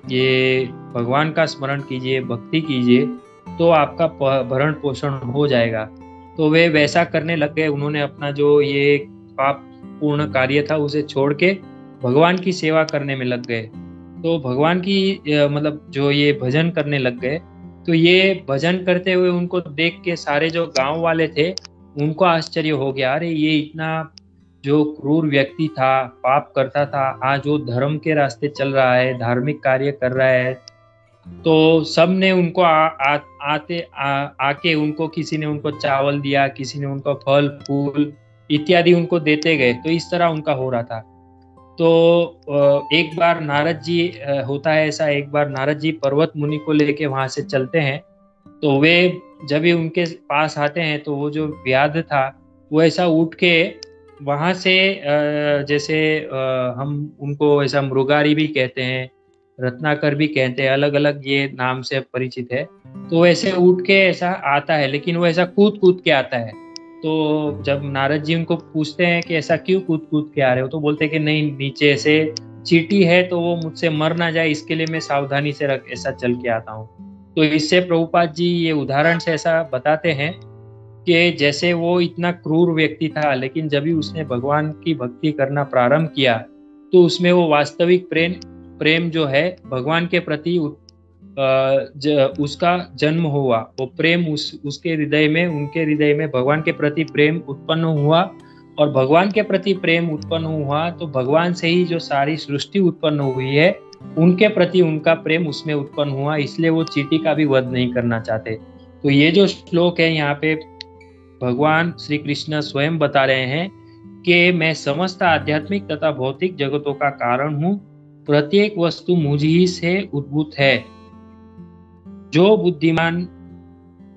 ये भगवान का स्मरण कीजिए, भक्ति कीजिए, तो आपका भरण पोषण हो जाएगा। तो वे वैसा करने लग गए। उन्होंने अपना जो ये पाप पूर्ण कार्य था उसे छोड़ के भगवान की सेवा करने में लग गए। तो भगवान की मतलब जो ये भजन करने लग गए। तो ये भजन करते हुए उनको देख के सारे जो गांव वाले थे उनको आश्चर्य हो गया, अरे ये इतना जो क्रूर व्यक्ति था, पाप करता था, आज वो धर्म के रास्ते चल रहा है, धार्मिक कार्य कर रहा है, तो सब ने उनको आके उनको, किसी ने उनको चावल दिया, किसी ने उनको फल फूल इत्यादि उनको देते गए। तो इस तरह उनका हो रहा था। तो एक बार नारद जी, होता है ऐसा, एक बार नारद जी पर्वत मुनि को लेके वहां से चलते हैं। तो वे जब भी उनके पास आते हैं तो वो जो व्याध था वो ऐसा उठ के वहां से, जैसे हम उनको ऐसा मृगारी भी कहते हैं, रत्नाकर भी कहते हैं, अलग अलग ये नाम से परिचित है। तो वैसे उठ के ऐसा आता है, लेकिन वो ऐसा कूद कूद के आता है। तो जब नारद जी उनको पूछते हैं कि ऐसा क्यों कूद कूद के आ रहे हो, तो बोलते हैं कि नहीं, नीचे ऐसे चींटी है तो वो मुझसे मर ना जाए, इसके लिए मैं सावधानी से रख ऐसा चल के आता हूँ। तो इससे प्रभुपाद जी ये उदाहरण से ऐसा बताते हैं कि जैसे वो इतना क्रूर व्यक्ति था, लेकिन जब भी उसने भगवान की भक्ति करना प्रारंभ किया तो उसमें वो वास्तविक प्रेम प्रेम जो है भगवान के प्रति उसका जन्म हुआ। वो प्रेम उसके हृदय में, उनके हृदय में भगवान के प्रति प्रेम उत्पन्न हुआ। और भगवान के प्रति प्रेम उत्पन्न हुआ तो भगवान से ही जो सारी सृष्टि उत्पन्न हुई है उनके प्रति उनका प्रेम उसमें उत्पन्न हुआ, इसलिए वो चींटी का भी वध नहीं करना चाहते। तो ये जो श्लोक है यहाँ पे भगवान श्री कृष्ण स्वयं बता रहे हैं कि मैं समस्त आध्यात्मिक तथा भौतिक जगतों का कारण हूँ, प्रत्येक वस्तु मुझ ही से उद्भूत है। जो बुद्धिमान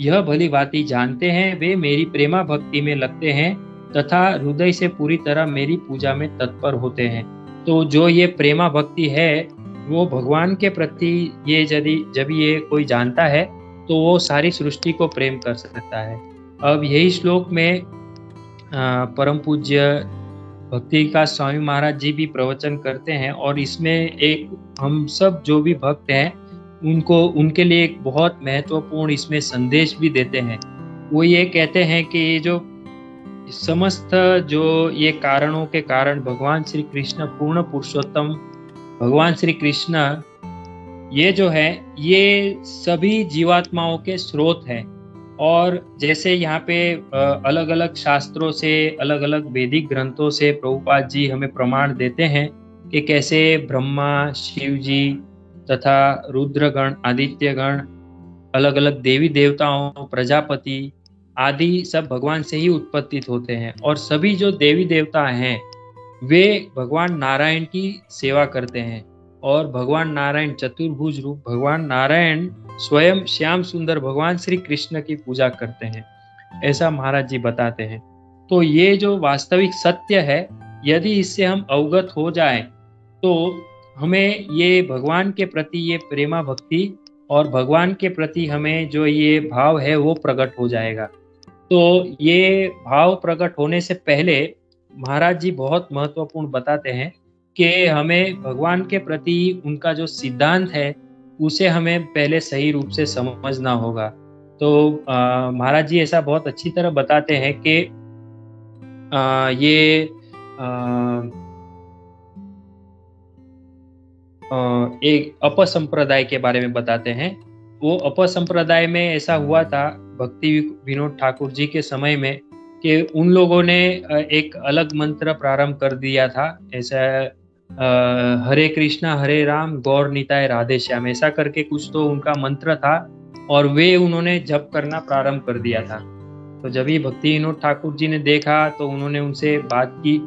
यह भली भांति जानते हैं वे मेरी प्रेमा भक्ति में लगते हैं तथा हृदय से पूरी तरह मेरी पूजा में तत्पर होते हैं। तो जो ये प्रेमा भक्ति है वो भगवान के प्रति ये जब ये कोई जानता है तो वो सारी सृष्टि को प्रेम कर सकता है। अब यही श्लोक में परम पूज्य भक्ति का स्वामी महाराज जी भी प्रवचन करते हैं, और इसमें एक हम सब जो भी भक्त हैं उनके लिए एक बहुत महत्वपूर्ण इसमें संदेश भी देते हैं। वो ये कहते हैं कि ये जो समस्त जो ये कारणों के कारण भगवान श्री कृष्ण पूर्ण पुरुषोत्तम भगवान श्री कृष्ण ये जो है ये सभी जीवात्माओं के स्रोत हैं। और जैसे यहाँ पे अलग अलग शास्त्रों से, अलग अलग वैदिक ग्रंथों से प्रभुपाद जी हमें प्रमाण देते हैं कि कैसे ब्रह्मा, शिव जी तथा रुद्रगण, आदित्यगण, अलग अलग देवी देवताओं, प्रजापति आदि सब भगवान से ही उत्पत्तित होते हैं। और सभी जो देवी देवता हैं वे भगवान नारायण की सेवा करते हैं। और भगवान नारायण चतुर्भुज रूप भगवान नारायण स्वयं श्याम सुंदर भगवान श्री कृष्ण की पूजा करते हैं, ऐसा महाराज जी बताते हैं। तो ये जो वास्तविक सत्य है, यदि इससे हम अवगत हो जाएं तो हमें ये भगवान के प्रति ये प्रेमा भक्ति और भगवान के प्रति हमें जो ये भाव है वो प्रकट हो जाएगा। तो ये भाव प्रकट होने से पहले महाराज जी बहुत महत्वपूर्ण बताते हैं कि हमें भगवान के प्रति उनका जो सिद्धांत है उसे हमें पहले सही रूप से समझना होगा। तो महाराज जी ऐसा बहुत अच्छी तरह बताते हैं कि ये एक अपसंप्रदाय के बारे में बताते हैं। वो अपसंप्रदाय में ऐसा हुआ था भक्ति विनोद ठाकुर जी के समय में कि उन लोगों ने एक अलग मंत्र प्रारंभ कर दिया था, ऐसा हरे कृष्णा हरे राम गौर निताय राधे श्याम, ऐसा करके कुछ तो उनका मंत्र था। और वे उन्होंने जप करना प्रारंभ कर दिया था। तो जब ही भक्ति विनोद ठाकुर जी ने देखा तो उन्होंने उनसे बात की।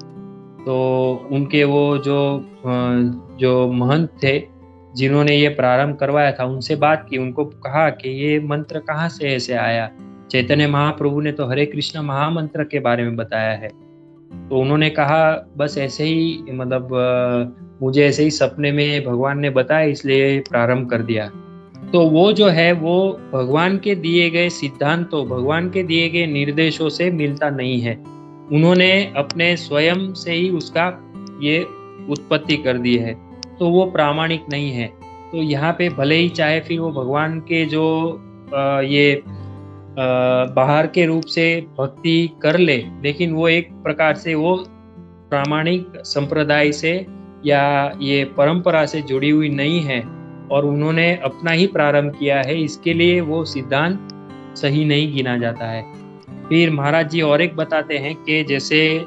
तो उनके वो जो महंत थे जिन्होंने ये प्रारंभ करवाया था उनसे बात की, उनको कहा कि ये मंत्र कहाँ से ऐसे आया। चैतन्य महाप्रभु ने तो हरे कृष्ण महामंत्र के बारे में बताया है। तो उन्होंने कहा बस ऐसे ही, मतलब मुझे ऐसे ही सपने में भगवान ने बताया इसलिए प्रारंभ कर दिया। तो वो जो है वो भगवान के दिए गए सिद्धांतों, भगवान के दिए गए निर्देशों से मिलता नहीं है। उन्होंने अपने स्वयं से ही उसका ये उत्पत्ति कर दी है, तो वो प्रामाणिक नहीं है। तो यहाँ पे भले ही चाहे फिर वो भगवान के जो ये बाहर के रूप से भक्ति कर ले, लेकिन वो एक प्रकार से वो प्रामाणिक संप्रदाय से या ये परंपरा से जुड़ी हुई नहीं है, और उन्होंने अपना ही प्रारंभ किया है, इसके लिए वो सिद्धांत सही नहीं गिना जाता है। फिर महाराज जी और एक बताते हैं कि जैसे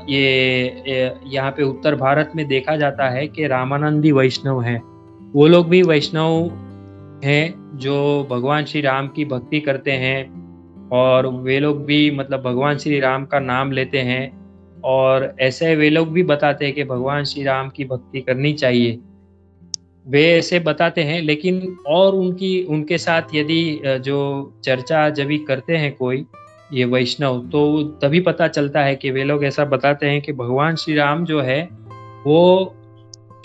ये यहाँ पे उत्तर भारत में देखा जाता है कि रामानंदी वैष्णव हैं, वो लोग भी वैष्णव हैं जो भगवान श्री राम की भक्ति करते हैं और वे लोग भी मतलब भगवान श्री राम का नाम लेते हैं और ऐसे वे लोग भी बताते हैं कि भगवान श्री राम की भक्ति करनी चाहिए। वे ऐसे बताते हैं, लेकिन और उनके साथ यदि जो चर्चा जब भी करते हैं कोई ये वैष्णव, तो तभी पता चलता है कि वे लोग ऐसा बताते हैं कि भगवान श्री राम जो है वो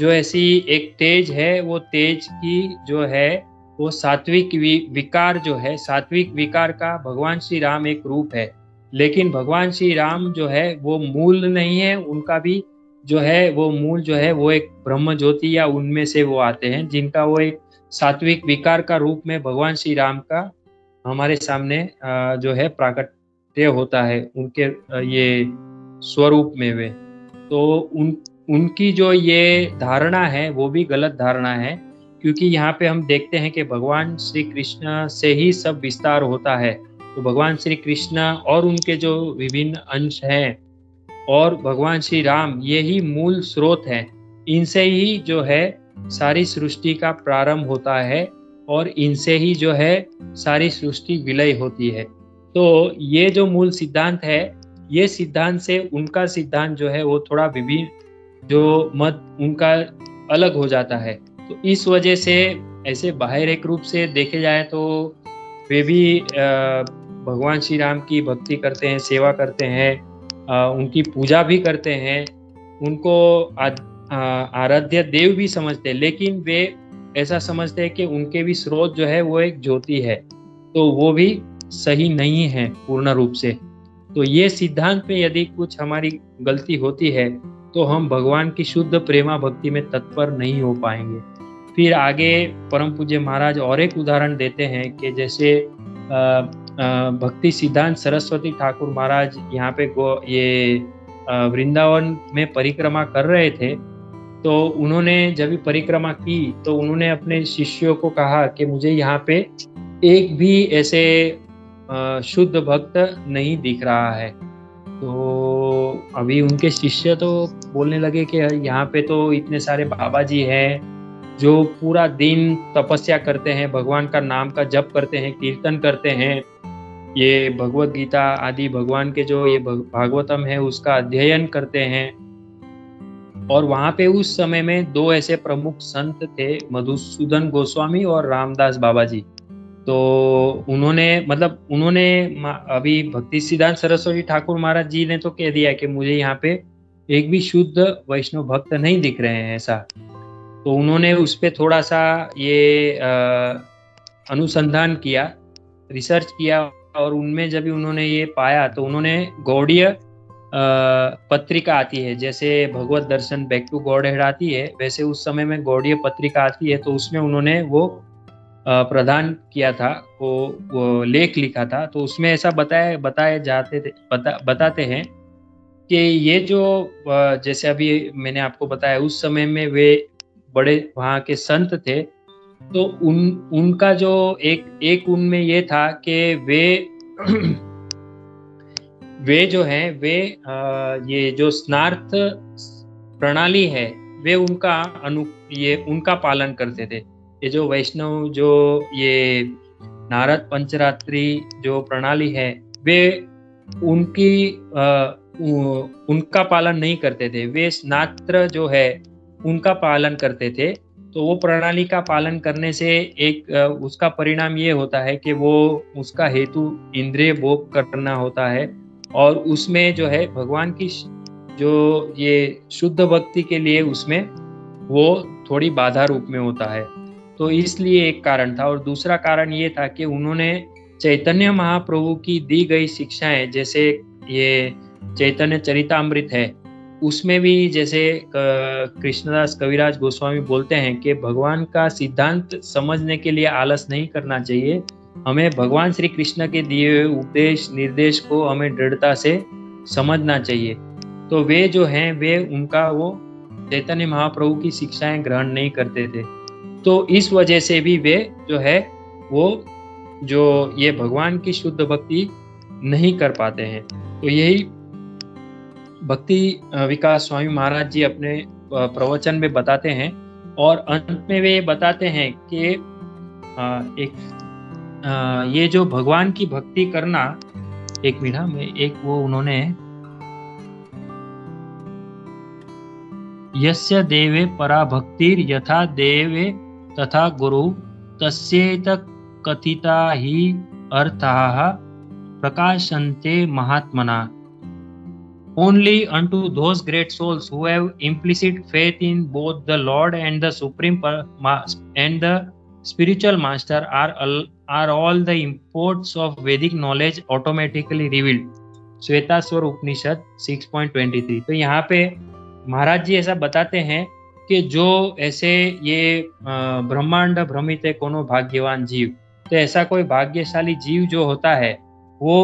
जो ऐसी एक तेज है, वो तेज की जो है वो सात्विक विकार जो है, सात्विक विकार का भगवान श्री राम एक रूप है। लेकिन भगवान श्री राम जो है वो मूल नहीं है, उनका भी जो है वो मूल जो है वो एक ब्रह्म ज्योति या उनमें से वो आते हैं, जिनका वो एक सात्विक विकार का रूप में भगवान श्री राम का हमारे सामने जो है प्राकट्य होता है उनके ये स्वरूप में वे। तो उनकी जो ये धारणा है वो भी गलत धारणा है, क्योंकि यहाँ पे हम देखते हैं कि भगवान श्री कृष्ण से ही सब विस्तार होता है। तो भगवान श्री कृष्ण और उनके जो विभिन्न अंश हैं और भगवान श्री राम ये ही मूल स्रोत है। इनसे ही जो है सारी सृष्टि का प्रारंभ होता है और इनसे ही जो है सारी सृष्टि विलय होती है। तो ये जो मूल सिद्धांत है, ये सिद्धांत से उनका सिद्धांत जो है वो थोड़ा विभिन्न, जो मत उनका अलग हो जाता है। तो इस वजह से ऐसे बाहरिक रूप से देखे जाए तो वे भी भगवान श्री राम की भक्ति करते हैं, सेवा करते हैं, उनकी पूजा भी करते हैं, उनको आराध्य देव भी समझते हैं, लेकिन वे ऐसा समझते हैं कि उनके भी स्रोत जो है वो एक ज्योति है, तो वो भी सही नहीं है पूर्ण रूप से। तो ये सिद्धांत में यदि कुछ हमारी गलती होती है तो हम भगवान की शुद्ध प्रेमा भक्ति में तत्पर नहीं हो पाएंगे। फिर आगे परम पूज्य महाराज और एक उदाहरण देते हैं कि जैसे भक्ति सिद्धांत सरस्वती ठाकुर महाराज यहाँ पे ये वृंदावन में परिक्रमा कर रहे थे। तो उन्होंने जब भी परिक्रमा की तो उन्होंने अपने शिष्यों को कहा कि मुझे यहाँ पे एक भी ऐसे शुद्ध भक्त नहीं दिख रहा है। तो अभी उनके शिष्य तो बोलने लगे कि यहाँ पे तो इतने सारे बाबा जी हैं जो पूरा दिन तपस्या करते हैं, भगवान का नाम का जप करते हैं, कीर्तन करते हैं, ये भगवत गीता आदि भगवान के जो ये भागवतम है उसका अध्ययन करते हैं। और वहां पे उस समय में दो ऐसे प्रमुख संत थे, मधुसूदन गोस्वामी और रामदास बाबा जी। तो उन्होंने अभी भक्ति सिद्धांत सरस्वती ठाकुर महाराज जी ने तो कह दिया कि मुझे यहाँ पे एक भी शुद्ध वैष्णव भक्त नहीं दिख रहे हैं ऐसा। तो उन्होंने उस पर थोड़ा सा ये अनुसंधान किया, रिसर्च किया, और उनमें जब उन्होंने ये पाया तो उन्होंने गौड़ीय पत्रिका आती है, जैसे भगवत दर्शन बैक टू गॉडहेड आती है, वैसे उस समय में गौड़ीय पत्रिका आती है। तो उसमें उन्होंने वो प्रदान किया था, वो लेख लिखा था। तो उसमें ऐसा बताते हैं कि ये जो जैसे अभी मैंने आपको बताया उस समय में वे बड़े वहाँ के संत थे। तो उनका जो एक उनमें ये था कि वे जो हैं वे ये जो स्नार्थ प्रणाली है वे उनका पालन करते थे। ये जो वैष्णव जो ये नारद पंचरात्रि जो प्रणाली है वे उनका पालन नहीं करते थे, वे स्नात्र जो है उनका पालन करते थे। तो वो प्रणाली का पालन करने से एक उसका परिणाम ये होता है कि वो उसका हेतु इंद्रिय भोग करना होता है, और उसमें जो है भगवान की जो ये शुद्ध भक्ति के लिए उसमें वो थोड़ी बाधा रूप में होता है। तो इसलिए एक कारण था। और दूसरा कारण ये था कि उन्होंने चैतन्य महाप्रभु की दी गई शिक्षाएं, जैसे ये चैतन्य चरितामृत है, उसमें भी जैसे कृष्णदास कविराज गोस्वामी बोलते हैं कि भगवान का सिद्धांत समझने के लिए आलस नहीं करना चाहिए, हमें भगवान श्री कृष्ण के दिए हुए उपदेश निर्देश को हमें दृढ़ता से समझना चाहिए। तो वे जो हैं वे उनका वो चैतन्य महाप्रभु की शिक्षाएं ग्रहण नहीं करते थे। तो इस वजह से भी वे जो है वो जो ये भगवान की शुद्ध भक्ति नहीं कर पाते हैं। तो यही भक्ति विकास स्वामी महाराज जी अपने प्रवचन में बताते हैं। और अंत में वे बताते हैं कि ये जो भगवान की भक्ति करना, एक मिनट, में एक वो उन्होंने यस्य देवे परा भक्तिर यथा देवे तथा गुरु तस्येत कथिता ही अर्थाः प्रकाशन्ते महात्मना. Only unto those great souls who have implicit faith in both the Lord and the and the spiritual master are all the imports of Vedic knowledge automatically revealed. श्वेतास्वर उपनिषद 6.23. तो यहाँ पे महाराज जी ऐसा बताते हैं कि जो ऐसे ये ब्रह्मांड भ्रमित है कोनो भाग्यवान जीव, तो ऐसा कोई भाग्यशाली जीव जो होता है वो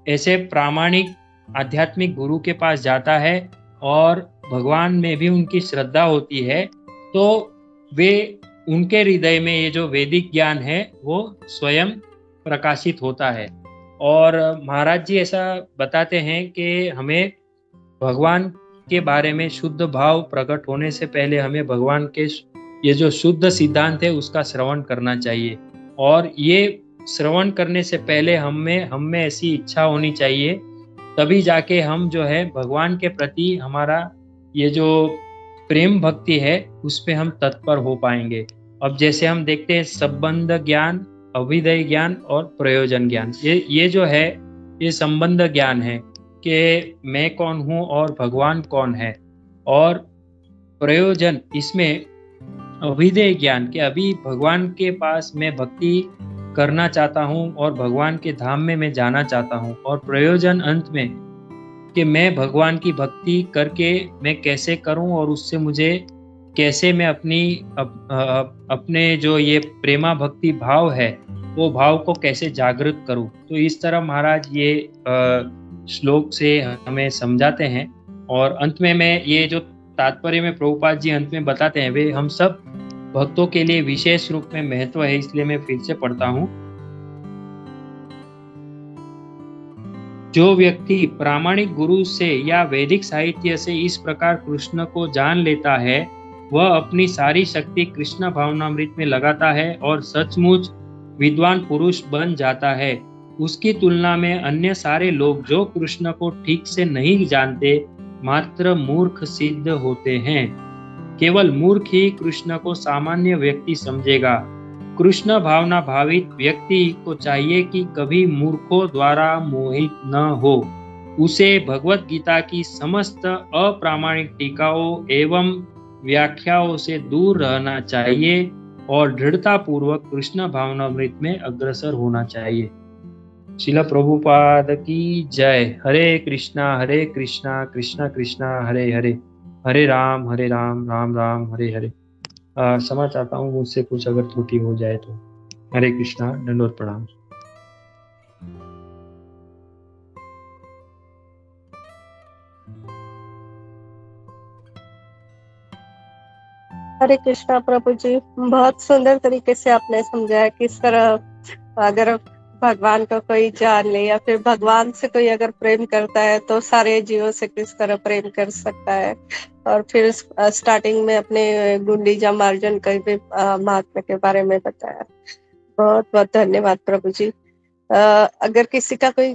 ऐसे प्रामाणिक आध्यात्मिक गुरु के पास जाता है और भगवान में भी उनकी श्रद्धा होती है, तो वे उनके हृदय में ये जो वैदिक ज्ञान है वो स्वयं प्रकाशित होता है. और महाराज जी ऐसा बताते हैं कि हमें भगवान के बारे में शुद्ध भाव प्रकट होने से पहले हमें भगवान के ये जो शुद्ध सिद्धांत है उसका श्रवण करना चाहिए. और ये श्रवण करने से पहले हम में ऐसी इच्छा होनी चाहिए, तभी जाके हम जो है भगवान के प्रति हमारा ये जो प्रेम भक्ति है उस पे हम तत्पर हो पाएंगे. अब जैसे हम देखते हैं संबंध ज्ञान, अभिदय ज्ञान और प्रयोजन ज्ञान, ये जो है ये संबंध ज्ञान है कि मैं कौन हूँ और भगवान कौन है. और प्रयोजन, इसमें अभिदय ज्ञान कि अभी भगवान के पास मैं भक्ति करना चाहता हूँ और भगवान के धाम में मैं जाना चाहता हूँ. और प्रयोजन अंत में कि मैं भगवान की भक्ति करके मैं कैसे करूँ और उससे मुझे कैसे मैं अपने जो ये प्रेमा भक्ति भाव है वो भाव को कैसे जागृत करूँ. तो इस तरह महाराज ये श्लोक से हमें समझाते हैं. और अंत में मैं ये जो तात्पर्य में प्रभुपाद जी अंत में बताते हैं वे हम सब भक्तों के लिए विशेष रूप में महत्व है, इसलिए मैं फिर से पढ़ता हूँ. जो व्यक्ति प्रामाणिक गुरु से या वैदिक साहित्य से इस प्रकार कृष्ण को जान लेता है वह अपनी सारी शक्ति कृष्ण भावनामृत में लगाता है और सचमुच विद्वान पुरुष बन जाता है. उसकी तुलना में अन्य सारे लोग जो कृष्ण को ठीक से नहीं जानते मात्र मूर्ख सिद्ध होते हैं. केवल मूर्ख ही कृष्ण को सामान्य व्यक्ति समझेगा. कृष्ण भावना भावित व्यक्ति को चाहिए कि कभी मूर्खों द्वारा मोहित न हो. उसे भगवत गीता की समस्त अप्रामाणिक टीकाओं एवं व्याख्याओं से दूर रहना चाहिए और दृढ़ता पूर्वक कृष्ण भावनामृत में अग्रसर होना चाहिए. श्रील प्रभुपाद की जय. हरे कृष्णा कृष्णा कृष्णा हरे हरे, हरे राम राम राम हरे हरे. क्षमा चाहता हूँ मुझसे कुछ अगर त्रुटि हो जाए तो. हरे कृष्णा, दंडवत प्रणाम. हरे कृष्णा प्रभु जी, बहुत सुंदर तरीके से आपने समझाया किस तरह अगर भगवान को कोई जान ले या फिर भगवान से कोई अगर प्रेम करता है तो सारे जीवों से किस तरह प्रेम कर सकता है. और फिर स्टार्टिंग में अपने गुंडीचा मार्जन के भी महात्मा के बारे में बताया. बहुत बहुत धन्यवाद प्रभु जी. अगर किसी का कोई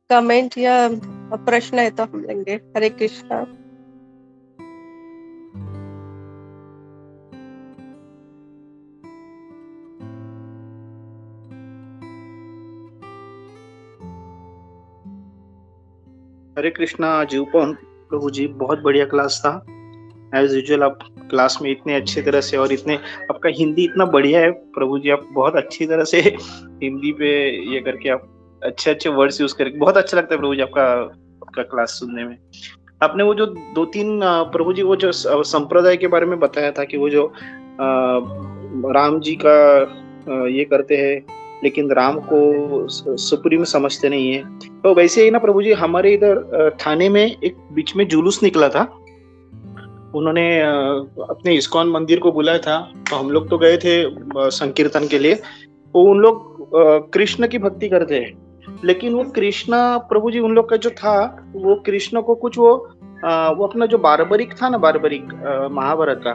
कमेंट या प्रश्न है तो हम लेंगे. हरे कृष्णा. हरे कृष्णा जीवपन प्रभु जी, बहुत बढ़िया क्लास था. एज यूजुअल आप क्लास में इतने अच्छे तरह से और इतने आपका हिंदी इतना बढ़िया है प्रभु जी. आप बहुत अच्छी तरह से हिंदी पे ये करके आप अच्छे वर्ड्स यूज करके बहुत अच्छा लगता है प्रभु जी आपका क्लास सुनने में. आपने वो जो 2-3 प्रभु जी वो जो संप्रदाय के बारे में बताया था कि वो जो राम जी का ये करते हैं लेकिन राम को सुप्रीम समझते नहीं है. तो वैसे ही ना प्रभु जी हमारे इधर थाने में एक बीच में जुलूस निकला था. उन्होंने अपने इस्कॉन मंदिर को बुलाया था तो हम लोग तो गए थे संकीर्तन के लिए. तो उन लोग कृष्ण की भक्ति करते हैं लेकिन वो कृष्ण प्रभु जी उन लोग का जो था वो कृष्ण को कुछ वो अपना जो बारबरिक था ना, बारबरिक महाभारत का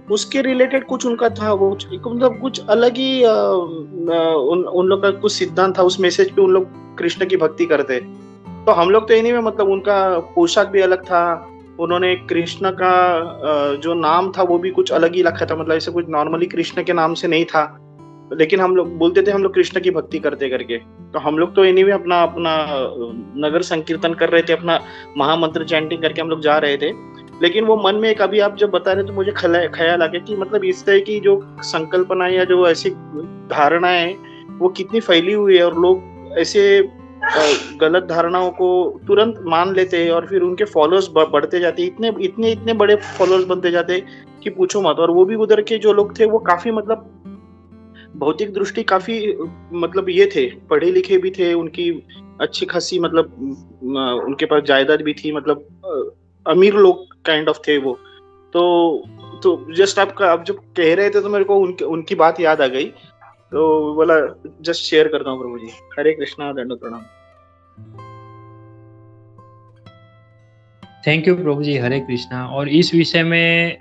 उसके रिलेटेड कुछ उनका था, वो मतलब कुछ अलग ही उन लोग का कुछ सिद्धांत था। उस मैसेज पे उन लोग कृष्ण की भक्ति करते। तो हम लोग तो इन्हीं में मतलब उनका पोशाक भी अलग था, उन्होंने कृष्ण का जो नाम था वो भी कुछ अलग ही रखा था, मतलब ऐसे कुछ नॉर्मली कृष्ण के नाम से नहीं था, लेकिन हम लोग बोलते थे हम लोग कृष्ण की भक्ति करते करके। तो हम लोग तो इन्हीं में अपना अपना नगर संकीर्तन कर रहे थे, अपना महामंत्र चैंटिंग करके हम लोग जा रहे थे। लेकिन वो मन में एक, अभी आप जब बता रहे तो मुझे ख्याल आ गया कि मतलब इस तरह की जो संकल्पना या जो ऐसी धारणाएं वो कितनी फैली हुई है, और लोग ऐसे गलत धारणाओं को तुरंत मान लेते हैं और फिर उनके फॉलोअर्स बढ़ते जाते, इतने इतने इतने बड़े फॉलोअर्स बनते जाते कि पूछो मत। और वो भी उधर के जो लोग थे वो काफी मतलब भौतिक दृष्टि काफी मतलब ये थे, पढ़े लिखे भी थे, उनकी अच्छी खासी मतलब उनके पास जायदाद भी थी, मतलब अमीर लोग काइंड ऑफ थे वो। तो जस्ट आप जब कह रहे थे तो मेरे को उनकी बात याद आ गई, तो बोला जस्ट शेयर करता हूँ प्रभु जी। हरे कृष्णा, दंडवत प्रणाम। थैंक यू प्रभु जी, हरे कृष्णा। और इस विषय में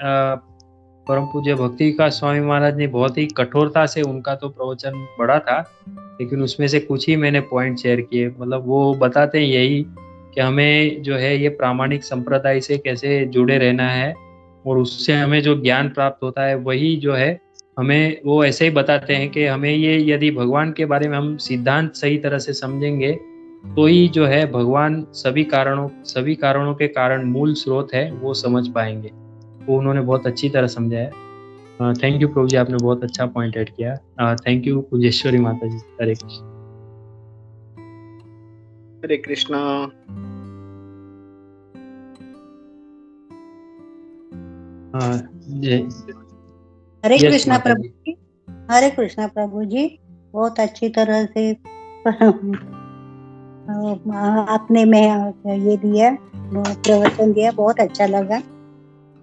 परम पूज्य भक्ति का स्वामी महाराज ने बहुत ही कठोरता से, उनका तो प्रवचन बड़ा था लेकिन उसमें से कुछ ही मैंने पॉइंट शेयर किए। मतलब वो बताते हैं यही कि हमें जो है ये प्रामाणिक संप्रदाय से कैसे जुड़े रहना है, और उससे हमें जो ज्ञान प्राप्त होता है वही जो है हमें, वो ऐसे ही बताते हैं कि हमें ये, यदि भगवान के बारे में हम सिद्धांत सही तरह से समझेंगे तो ही जो है भगवान सभी कारणों के कारण मूल स्रोत है वो समझ पाएंगे। वो उन्होंने बहुत अच्छी तरह समझाया। थैंक यू प्रभु जी, आपने बहुत अच्छा पॉइंट ऐड किया। थैंक यू पूजेश्वरी माता जी। हरे कृष्ण। हरे कृष्णा। हरे कृष्णा प्रभु जी। हरे कृष्णा प्रभु जी, बहुत अच्छी तरह से आपने मैं ये दिया, प्रवचन दिया, बहुत अच्छा लगा।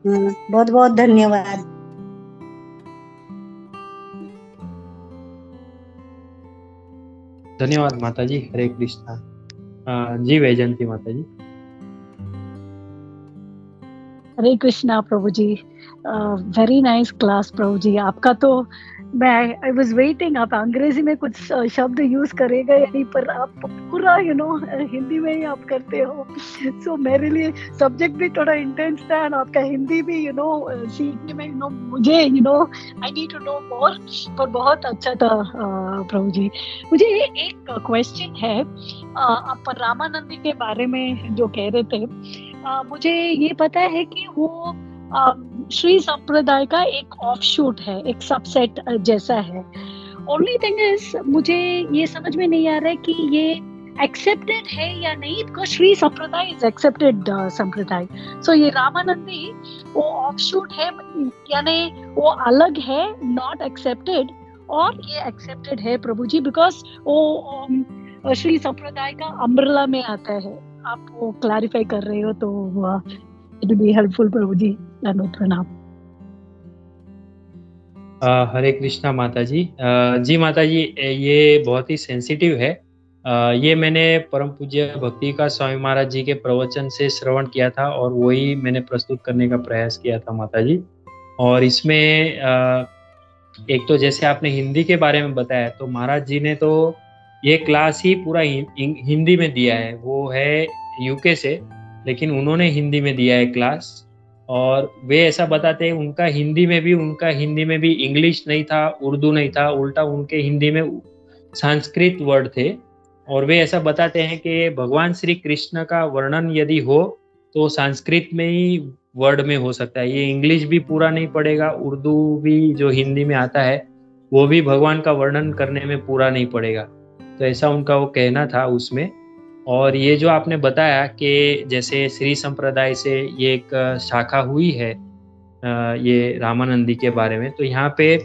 बहुत बहुत धन्यवाद। धन्यवाद माता जी। हरे कृष्णा। जी वैजंती माता जी। हरे कृष्णा प्रभु जी। वेरी नाइस क्लास प्रभु जी। आपका तो मैं आई वाज वेटिंग, आप अंग्रेजी में कुछ शब्द यूज करेगा या नहीं, पर आप पूरा हिंदी में ही आप करते हो। सो मेरे लिए सब्जेक्ट भी थोड़ा इंटेंस था, और आपका हिंदी भी सीखने में मुझे आई नीड टू नो मोर, पर बहुत अच्छा था प्रभु जी। मुझे एक क्वेश्चन है, आप रामानंदी के बारे में जो कह रहे थे, मुझे ये पता है कि वो श्री संप्रदाय का एक ऑफशूट है, एक सबसेट जैसा है। ओनली थिंग इज, मुझे ये समझ में नहीं आ रहा है कि ये एक्सेप्टेड है या नहीं, बिकॉज श्री संप्रदाय इज एक्सेप्टेड संप्रदाय। सो ये रामानंदी वो ऑफशूट है, यानी वो अलग है, नॉट एक्सेप्टेड, और ये एक्सेप्टेड है प्रभु जी, बिकॉज वो श्री संप्रदाय का अम्ब्रेला में आता है। आप वो क्लैरिफाई कर रहे हो तो इट विल बी हेल्पफुल प्रभु जी। प्रणाम। हरे कृष्णा माता जी। जी माता जी, ये बहुत ही सेंसिटिव है। ये मैंने परम पूज्य भक्ति का स्वामी महाराज जी के प्रवचन से श्रवण किया था और वही मैंने प्रस्तुत करने का प्रयास किया था माता जी। और इसमें एक तो जैसे आपने हिंदी के बारे में बताया, तो महाराज जी ने तो ये क्लास ही पूरा हिंदी में दिया है। वो है यूके से, लेकिन उन्होंने हिंदी में दिया है क्लास। और वे ऐसा बताते हैं उनका हिंदी में भी इंग्लिश नहीं था, उर्दू नहीं था, उल्टा उनके हिंदी में संस्कृत वर्ड थे। और वे ऐसा बताते हैं कि भगवान श्री कृष्ण का वर्णन यदि हो तो संस्कृत में ही वर्ड में हो सकता है। ये इंग्लिश भी पूरा नहीं पड़ेगा, उर्दू भी जो हिंदी में आता है वो भी भगवान का वर्णन करने में पूरा नहीं पड़ेगा। तो ऐसा उनका वो कहना था उसमें। और ये जो आपने बताया कि जैसे श्री संप्रदाय से ये एक शाखा हुई है ये रामानंदी के बारे में, तो यहाँ पे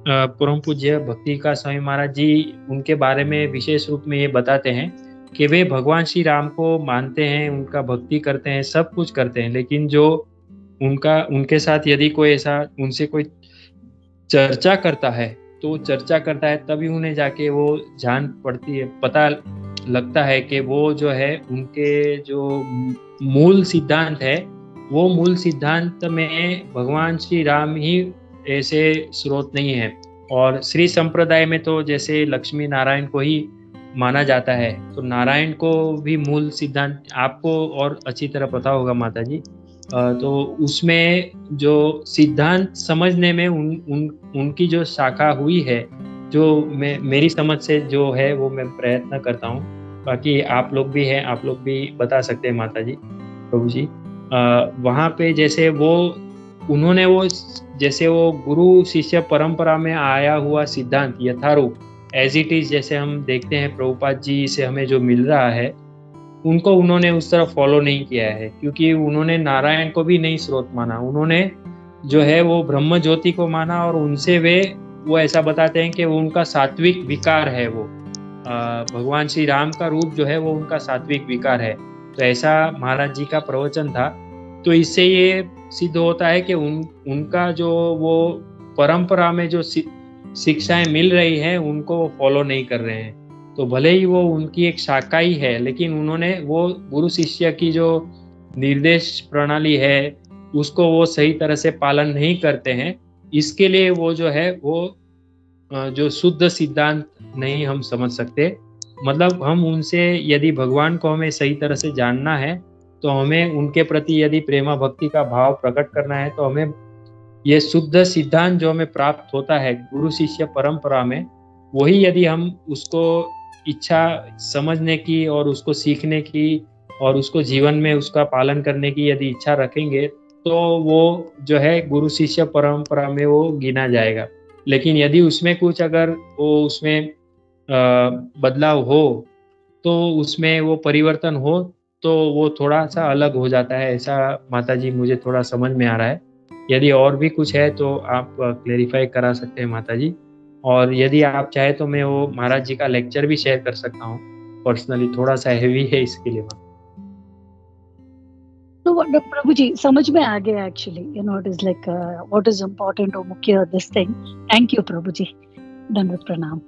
परम पूज्य भक्ति का स्वामी महाराज जी उनके बारे में विशेष रूप में ये बताते हैं कि वे भगवान श्री राम को मानते हैं, उनका भक्ति करते हैं, सब कुछ करते हैं, लेकिन जो उनके साथ यदि कोई ऐसा उनसे कोई चर्चा करता है तो तभी उन्हें जाके वो जान पड़ती है, पता लगता है कि वो जो है उनके जो मूल सिद्धांत है, वो मूल सिद्धांत में भगवान श्री राम ही ऐसे स्रोत नहीं है। और श्री संप्रदाय में तो जैसे लक्ष्मी नारायण को ही माना जाता है, तो नारायण को भी मूल सिद्धांत आपको और अच्छी तरह पता होगा माता जी। तो उसमें जो सिद्धांत समझने में उनकी जो शाखा हुई है, जो मेरी समझ से जो है वो मैं प्रयत्न करता हूँ। बाकी आप लोग भी हैं, आप लोग भी बता सकते हैं माता जी, प्रभु जी। वहाँ पे जैसे उन्होंने वो जैसे वो गुरु शिष्य परंपरा में आया हुआ सिद्धांत यथारूप एज इट इज जैसे हम देखते हैं प्रभुपाद जी से हमें जो मिल रहा है, उनको उन्होंने उस तरह फॉलो नहीं किया है, क्योंकि उन्होंने नारायण को भी नहीं स्रोत माना। उन्होंने जो है वो ब्रह्म ज्योति को माना, और उनसे वो ऐसा बताते हैं कि वो उनका सात्विक विकार है। वो भगवान श्री राम का रूप जो है वो उनका सात्विक विकार है। तो ऐसा महाराज जी का प्रवचन था। तो इससे ये सिद्ध होता है कि उनका जो वो परंपरा में जो शिक्षाएं मिल रही हैं उनको वो फॉलो नहीं कर रहे हैं। तो भले ही वो उनकी एक शाखा ही है, लेकिन उन्होंने वो गुरु शिष्य की जो निर्देश प्रणाली है उसको वो सही तरह से पालन नहीं करते हैं। इसके लिए वो जो है वो जो शुद्ध सिद्धांत नहीं हम समझ सकते। मतलब हम उनसे यदि भगवान को हमें सही तरह से जानना है, तो हमें उनके प्रति यदि प्रेमा भक्ति का भाव प्रकट करना है, तो हमें ये शुद्ध सिद्धांत जो हमें प्राप्त होता है गुरु शिष्य परंपरा में, वही यदि हम उसको इच्छा समझने की और उसको सीखने की और उसको जीवन में उसका पालन करने की यदि इच्छा रखेंगे, तो वो जो है गुरु शिष्य परंपरा में वो गिना जाएगा। लेकिन यदि उसमें कुछ अगर वो उसमें बदलाव हो, तो उसमें वो परिवर्तन हो, तो वो थोड़ा सा अलग हो जाता है। ऐसा माता जी मुझे थोड़ा समझ में आ रहा है। यदि और भी कुछ है तो आप क्लेरिफाई करा सकते हैं माता जी। और यदि आप चाहे तो मैं वो महाराज जी का लेक्चर भी शेयर कर सकता हूँ पर्सनली, थोड़ा सा हैवी है इसके लिए। तो प्रभु जी समझ में आ गया actually, you know, it is like what is important और मुख्य दिस थिंग। थैंक यू प्रभु जी, धन्यवाद, प्रणाम।